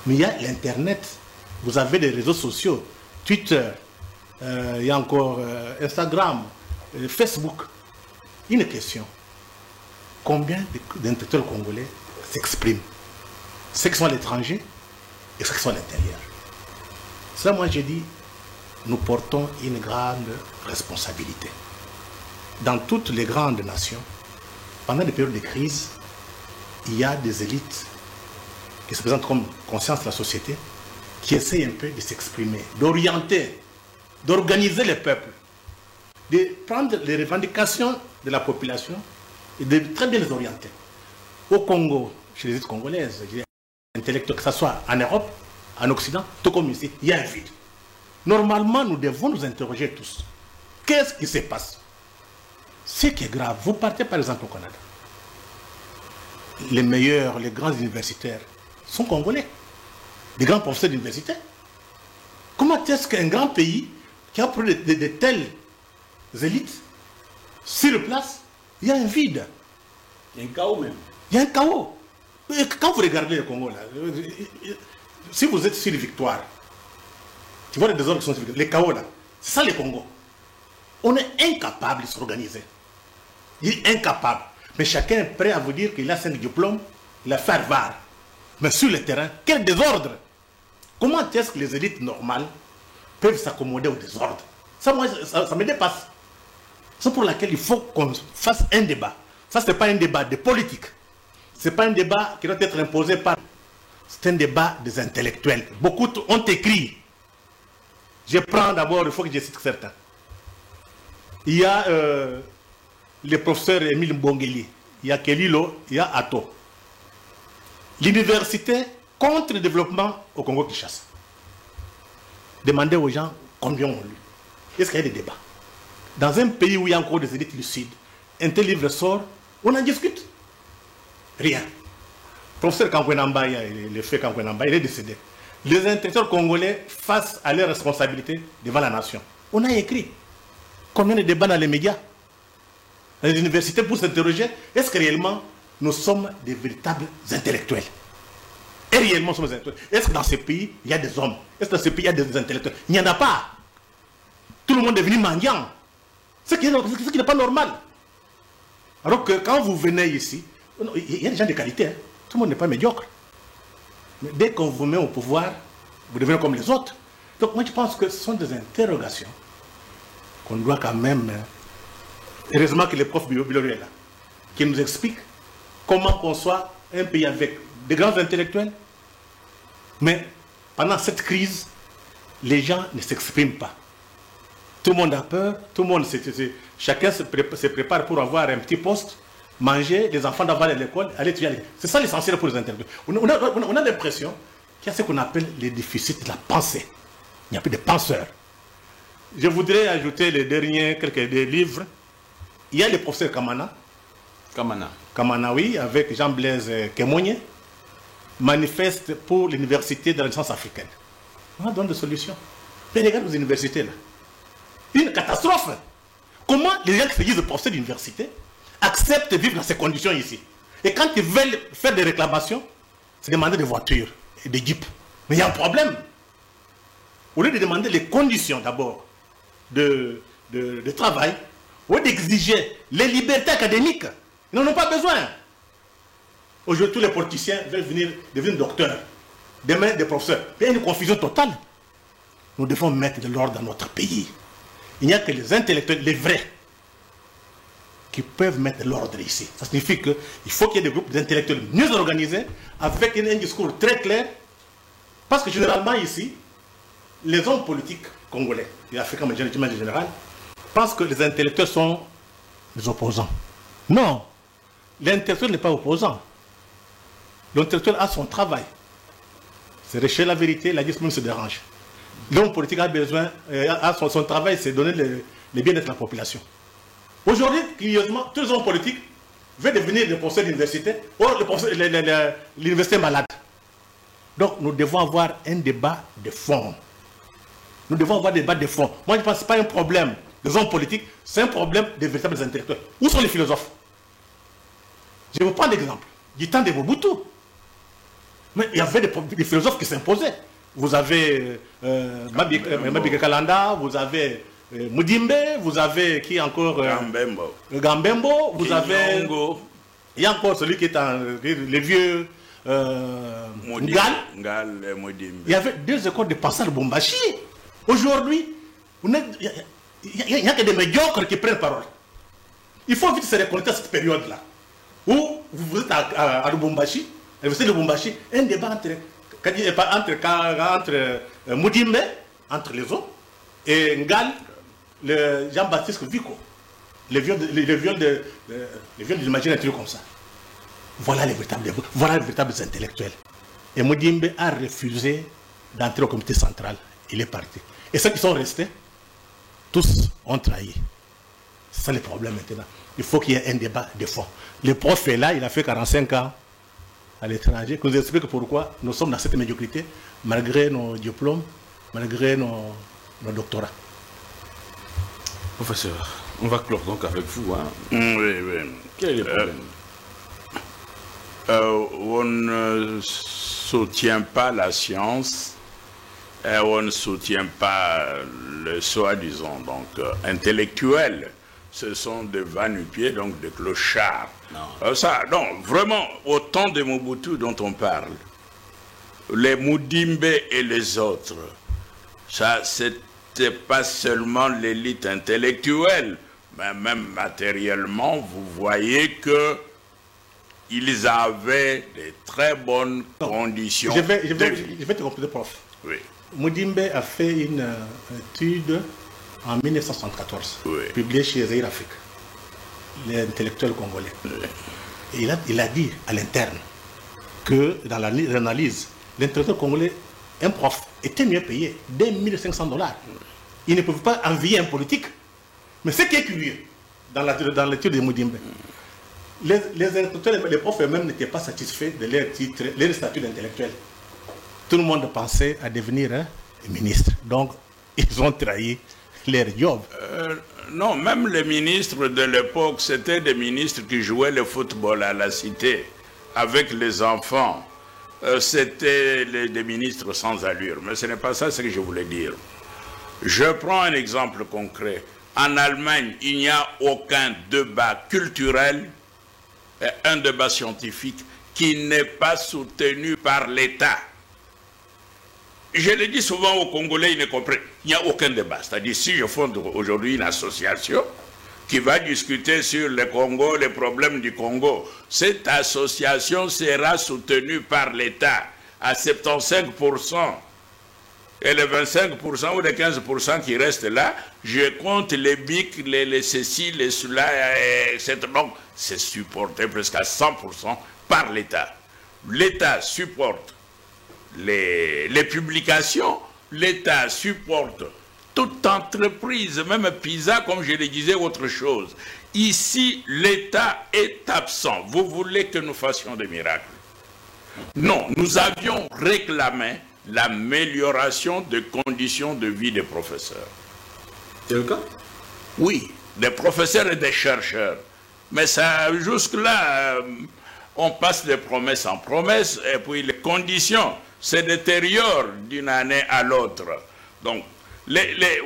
Mais il y a l'Internet, vous avez des réseaux sociaux, Twitter, il y a encore Instagram, Facebook. Une question. Combien d'intellectuels congolais s'expriment? Ceux qui sont à l'étranger et ceux qui sont à l'intérieur. Ça, moi, j'ai dit, nous portons une grande responsabilité. Dans toutes les grandes nations, pendant des périodes de crise, il y a des élites qui se présentent comme conscience de la société, qui essayent un peu de s'exprimer, d'orienter, d'organiser les peuples, de prendre les revendications de la population et de très bien les orienter. Au Congo, chez les élites congolaises, intellectuels, que ce soit en Europe, en Occident, tout comme ici, il y a un vide. Normalement, nous devons nous interroger tous. Qu'est-ce qui se passe? Ce qui est grave, vous partez par exemple au Canada. Les meilleurs, les grands universitaires sont congolais. Des grands professeurs d'université. Comment est-ce qu'un grand pays qui a produit de telles élites, sur place, il y a un vide? Il y a un chaos même. Il y a un chaos. Et quand vous regardez le Congo, là, si vous êtes sur les victoires, tu vois les désordres qui sont sur les chaos là, c'est ça le Congo. On est incapable de s'organiser. Il est incapable. Mais chacun est prêt à vous dire qu'il a 5 diplômes, il a fait Harvard. Mais sur le terrain, quel désordre! Comment est-ce que les élites normales peuvent s'accommoder au désordre? Ça, moi, ça me dépasse. C'est pour laquelle il faut qu'on fasse un débat. Ça, ce n'est pas un débat de politique. Ce n'est pas un débat qui doit être imposé par... C'est un débat des intellectuels. Beaucoup ont écrit. Je prends d'abord, il faut que je cite certains. Il y a le professeur Émile Mbongeli, il y a Kelilo, il y a Atto. L'université contre le développement au Congo-Kinshasa. Demandez aux gens combien on lu. Est-ce qu'il y a des débats? Dans un pays où il y a encore des élites lucides, un tel livre sort, on en discute. Rien. Le professeur Kankwenamba, le fait Kankwenamba, il est décédé. Les intellectuels congolais face à leurs responsabilités devant la nation. On a écrit. Combien de débats dans les médias, dans les universités pour s'interroger, est-ce que réellement nous sommes des véritables intellectuels? Et réellement nous sommes des intellectuels. Est-ce que dans ce pays, il y a des hommes? Est-ce que dans ce pays, il y a des intellectuels? Il n'y en a pas. Tout le monde est devenu mendiant. Ce qui n'est pas normal. Alors que quand vous venez ici, il y a des gens de qualité. Hein. Tout le monde n'est pas médiocre. Mais dès qu'on vous met au pouvoir, vous devenez comme les autres. Donc moi je pense que ce sont des interrogations qu'on doit quand même... Heureusement que le prof Bilori est là, qui nous explique comment qu'on soit un pays avec de grands intellectuels, mais pendant cette crise, les gens ne s'expriment pas. Tout le monde a peur, tout le monde, chacun se prépare pour avoir un petit poste, manger, les enfants d'avoir à l'école, aller étudier. C'est ça l'essentiel pour les intellectuels. On a l'impression qu'il y a ce qu'on appelle les déficits de la pensée. Il n'y a plus de penseurs. Je voudrais ajouter quelques livres. Il y a le professeur Kamana. Kamana, oui, avec Jean-Blaise Kemonye, manifeste pour l'université de la Renaissance africaine. On donne des solutions. Mais regarde aux universités là. Une catastrophe. Comment les gens qui se disent professeurs d'université acceptent de vivre dans ces conditions ici? Et quand ils veulent faire des réclamations, c'est demander des voitures et des jeeps. Mais il y a un problème. Au lieu de demander les conditions d'abord de travail, au lieu d'exiger les libertés académiques, ils n'en ont pas besoin. Aujourd'hui, tous les politiciens veulent devenir docteurs, demain des professeurs. Il y a une confusion totale. Nous devons mettre de l'ordre dans notre pays. Il n'y a que les intellectuels, les vrais, qui peuvent mettre de l'ordre ici. Ça signifie qu'il faut qu'il y ait des groupes d'intellectuels mieux organisés, avec un discours très clair, parce que généralement ici, les hommes politiques congolais, et africains en général, pensent que les intellectuels sont des opposants. Non, l'intellectuel n'est pas opposant. L'intellectuel a son travail. C'est rechercher la vérité, la discipline se dérange. L'homme politique a besoin, son travail, c'est donner le bien-être de la population. Aujourd'hui, curieusement, tous les hommes politiques veulent devenir des professeurs d'université. Or, l'université est malade. Donc, nous devons avoir un débat de fond. Nous devons avoir un débat de fond. Moi, je pense que ce n'est pas un problème des hommes politiques, c'est un problème des véritables intellectuels. Où sont les philosophes? Je vous prends l'exemple. Du temps de Mobutu. Mais il y avait des philosophes qui s'imposaient. Vous avez Mabika Kalanda, vous avez Mudimbe, vous avez qui encore Gambembo, vous avez... Il y a encore celui qui est les vieux Ngal. Il y avait 2 écoles de passage Bombashi. Aujourd'hui, il n'y a que des médiocres qui prennent parole. Il faut vite se reconnaître à cette période-là. Où vous êtes à Lubumbashi, et vous êtes à Lubumbashi, un débat entre Mudimbe, entre les autres, et Ngal, le Jean-Baptiste Vico, les viols de l'imaginaire, un truc comme ça. Voilà les véritables intellectuels. Et Mudimbe a refusé d'entrer au comité central. Il est parti. Et ceux qui sont restés, tous ont trahi. C'est ça le problème maintenant. Il faut qu'il y ait un débat de fond. Le prof est là, il a fait 45 ans à l'étranger, qui nous explique pourquoi nous sommes dans cette médiocrité, malgré nos diplômes, malgré nos doctorats. Professeur, on va clore donc avec vous. Hein. Oui. Quel est le problème? On ne soutient pas la science, et on ne soutient pas le soi-disant intellectuel. Ce sont des va-nu-pieds, donc des clochards. Non, vraiment, au temps de Mobutu dont on parle, les Mudimbe et les autres, ça, c'était pas seulement l'élite intellectuelle, mais même matériellement, vous voyez que ils avaient de très bonnes conditions. Je vais te comprendre, prof. Oui. Mudimbe a fait une étude en 1974, publiée chez Zaïre Afrique, l'intellectuel congolais. Oui. Et il a dit à l'interne que dans l'analyse, l'intellectuel congolais, un prof, était mieux payé, $2 500. Il ne pouvait pas envier un politique. Mais ce qui est curieux, dans l'étude de Mudimbe, les intellectuels, les profs eux-mêmes n'étaient pas satisfaits de leur titre, leur statut d'intellectuel. Tout le monde pensait à devenir ministre. Donc, ils ont trahi leur job. Non, même les ministres de l'époque, c'était des ministres qui jouaient le football à la cité avec les enfants. C'était des ministres sans allure. Mais ce n'est pas ça ce que je voulais dire. Je prends un exemple concret. En Allemagne, il n'y a aucun débat culturel, un débat scientifique qui n'est pas soutenu par l'État. Je le dis souvent aux Congolais, ils ne comprennent. Il n'y a aucun débat. C'est-à-dire, si je fonde aujourd'hui une association qui va discuter sur le Congo, les problèmes du Congo, cette association sera soutenue par l'État à 75%. Et les 25% ou les 15% qui restent là, je compte les BIC, les ceci, les cela, etc. Donc, c'est supporté presque à 100% par l'État. L'État supporte les publications, l'État supporte toute entreprise, même PISA, comme je le disais, autre chose. Ici, l'État est absent. Vous voulez que nous fassions des miracles? Non, nous avions réclamé l'amélioration des conditions de vie des professeurs. C'est le cas? Oui, des professeurs et des chercheurs. Mais ça, jusque-là, on passe de promesse en promesse, et puis les conditions se détériorent d'une année à l'autre. Donc,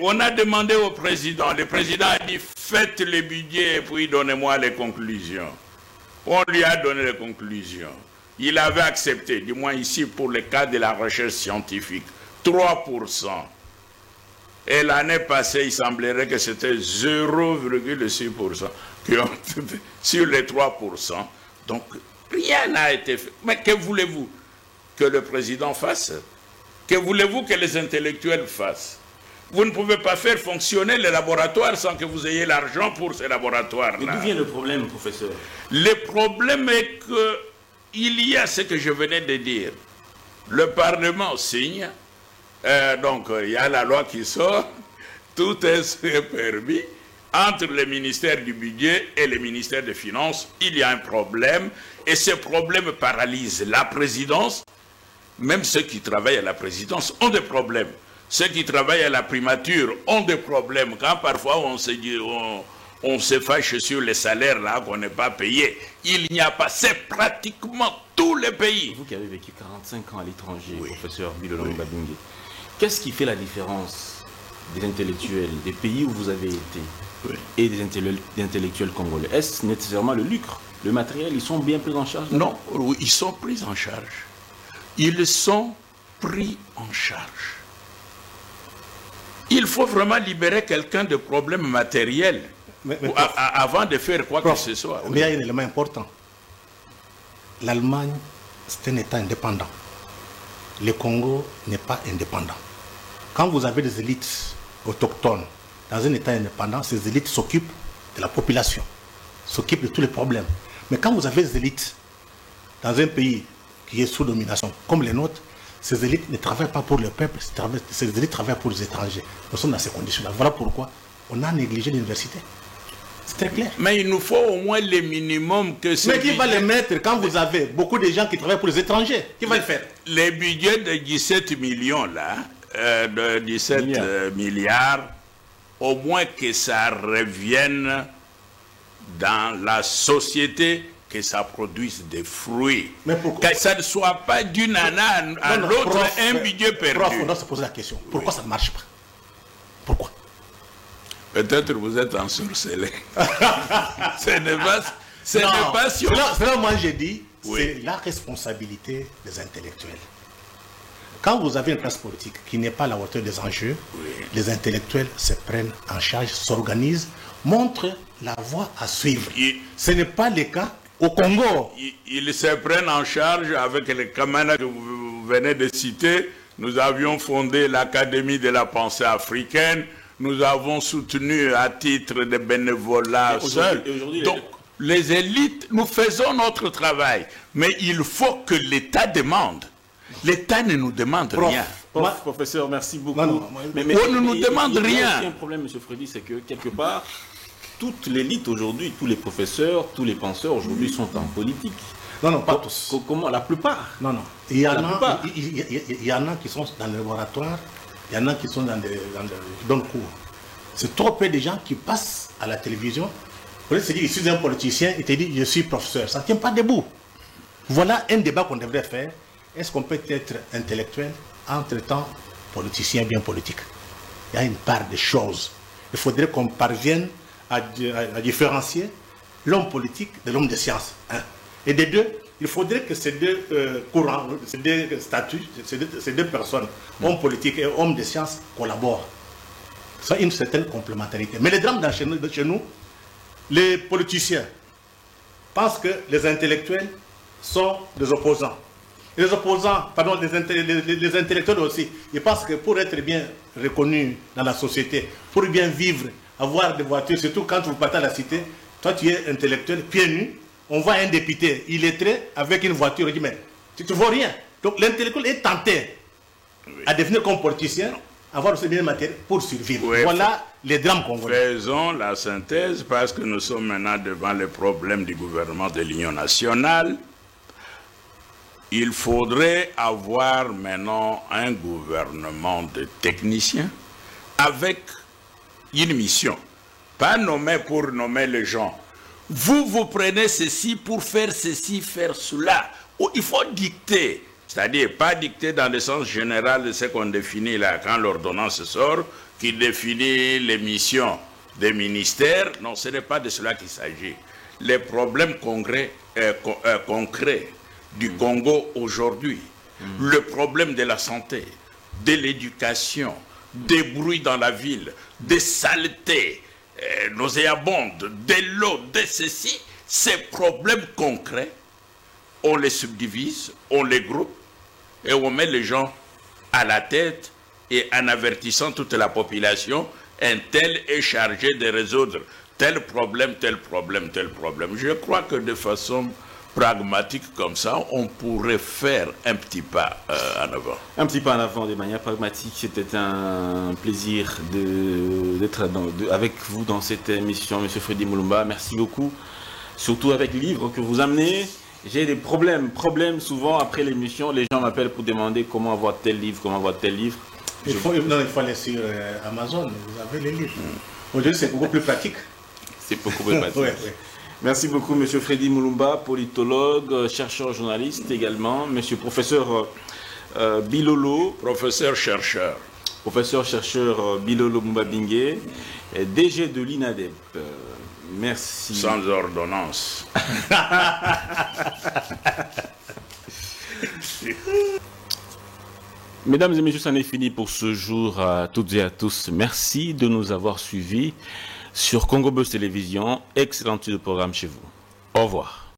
on a demandé au président, le président a dit faites le budget et puis donnez-moi les conclusions. On lui a donné les conclusions. Il avait accepté, du moins ici pour le cas de la recherche scientifique, 3%. Et l'année passée, il semblerait que c'était 0,6% sur les 3%. Donc, rien n'a été fait. Mais que voulez-vous que le président fasse? Que voulez-vous que les intellectuels fassent? Vous ne pouvez pas faire fonctionner les laboratoires sans que vous ayez l'argent pour ces laboratoires-là. Mais d'où vient le problème, professeur? Le problème est qu'il y a ce que je venais de dire. Le Parlement signe, donc il y a la loi qui sort, tout est permis. Entre le ministère du Budget et le ministère des Finances, il y a un problème, et ce problème paralyse la présidence. Même ceux qui travaillent à la présidence ont des problèmes. Ceux qui travaillent à la primature ont des problèmes. Quand parfois on se fâche sur les salaires là qu'on n'est pas payé, il n'y a pas. C'est pratiquement tous les pays. Vous qui avez vécu 45 ans à l'étranger, professeur Bilolong Badungi, qu'est-ce qui fait la différence des intellectuels des pays où vous avez été et des intellectuels congolais, est-ce nécessairement le lucre, le matériel, ils sont bien pris en charge? Non, oui, ils sont pris en charge. Ils sont pris en charge. Il faut vraiment libérer quelqu'un de problèmes matériels avant de faire quoi que ce soit. Mais il y a un élément important. L'Allemagne, c'est un État indépendant. Le Congo n'est pas indépendant. Quand vous avez des élites autochtones dans un État indépendant, ces élites s'occupent de la population, s'occupent de tous les problèmes. Mais quand vous avez des élites dans un pays qui est sous domination, comme les nôtres, ces élites ne travaillent pas pour le peuple, ces élites travaillent pour les étrangers. Nous sommes dans ces conditions-là. Voilà pourquoi on a négligé l'université. C'est très clair. Mais il nous faut au moins les minimums que ce Mais qui va les mettre quand vous avez beaucoup de gens qui travaillent pour les étrangers? Qui va le faire? Les budgets de 17 millions là, de 17 milliards, au moins que ça revienne dans la société, que ça produise des fruits. Mais pourquoi? Que ça ne soit pas d'une année à l'autre un budget perdu. On doit se poser la question. Pourquoi ça ne marche pas? Pourquoi? Peut-être vous êtes ensorcelé. Ce n'est pas sûr. Cela, moi j'ai dit, c'est la responsabilité des intellectuels. Quand vous avez une classe politique qui n'est pas à la hauteur des enjeux, les intellectuels se prennent en charge, s'organisent, montrent la voie à suivre. Ce n'est pas le cas au Congo. Ils se prennent en charge avec les camarades que vous venez de citer. Nous avions fondé l'Académie de la pensée africaine. Nous avons soutenu à titre de bénévolat seul. Donc, les élites, nous faisons notre travail. Mais il faut que l'État demande. L'État ne nous demande rien. Professeur, merci beaucoup. Mais on ne nous demande rien. Il y a aussi un problème, M. Freddy, c'est que quelque part, toute l'élite aujourd'hui, tous les professeurs, tous les penseurs aujourd'hui sont en politique. Non, pas tous. Comment? La plupart? Non. Il y en a qui sont dans le laboratoire. Il y en a qui sont dans le cours. C'est trop peu de gens qui passent à la télévision. Vous voulez se dire, je suis un politicien, il te dit, je suis professeur. Ça ne tient pas debout. Voilà un débat qu'on devrait faire. Est-ce qu'on peut être intellectuel en traitant politicien bien politique? Il y a une part de choses. Il faudrait qu'on parvienne à différencier l'homme politique de l'homme de science. Et des deux, il faudrait que ces deux courants, ces deux statuts, ces deux personnes, homme politique et homme de sciences, collaborent. Ça a une certaine complémentarité. Mais le drame chez nous, les politiciens pensent que les intellectuels sont des opposants. Et les opposants, pardon, les intellectuels aussi, ils pensent que pour être bien reconnus dans la société, pour bien vivre, avoir des voitures, surtout quand vous partez à la cité, toi tu es intellectuel, pieds nus, on voit un député illettré avec une voiture, il dit mais tu ne vois rien. Donc l'intellectuel est tenté à devenir comme politicien, avoir aussi bien matériel pour survivre. Voilà les drames qu'on voit. Faisons la synthèse parce que nous sommes maintenant devant les problèmes du gouvernement de l'Union nationale. Il faudrait avoir maintenant un gouvernement de techniciens avec une mission. Pas nommer pour nommer les gens. Vous prenez ceci pour faire ceci, faire cela. Il faut dicter. C'est-à-dire, pas dicter dans le sens général de ce qu'on définit là, quand l'ordonnance sort, qui définit les missions des ministères. Non, ce n'est pas de cela qu'il s'agit. Les problèmes concrets du Congo aujourd'hui, le problème de la santé, de l'éducation, des bruits dans la ville, des saletés nauséabondes, de l'eau, de ceci, ces problèmes concrets, on les subdivise, on les groupe et on met les gens à la tête et en avertissant toute la population, un tel est chargé de résoudre tel problème, tel problème, tel problème. Je crois que de façon pragmatique comme ça, on pourrait faire un petit pas en avant. Un petit pas en avant de manière pragmatique. C'était un plaisir d'être avec vous dans cette émission, M. Freddy Mulumba. Merci beaucoup. Surtout avec le livre que vous amenez. J'ai des problèmes souvent après l'émission. Les gens m'appellent pour demander comment avoir tel livre, il faut aller sur Amazon, vous avez les livres. Aujourd'hui, c'est beaucoup plus pratique. C'est beaucoup plus pratique. Ouais. Merci beaucoup, M. Freddy Mulumba, politologue, chercheur, journaliste également. Monsieur professeur Bilolo. Professeur-chercheur. Professeur chercheur Bilolo Mbabingue, DG de l'INADEP. Merci. Sans ordonnance. Mesdames et messieurs, ça n'est fini pour ce jour. À toutes et à tous, merci de nous avoir suivis sur Congo Buzz Télévision. Excellent programme chez vous. Au revoir.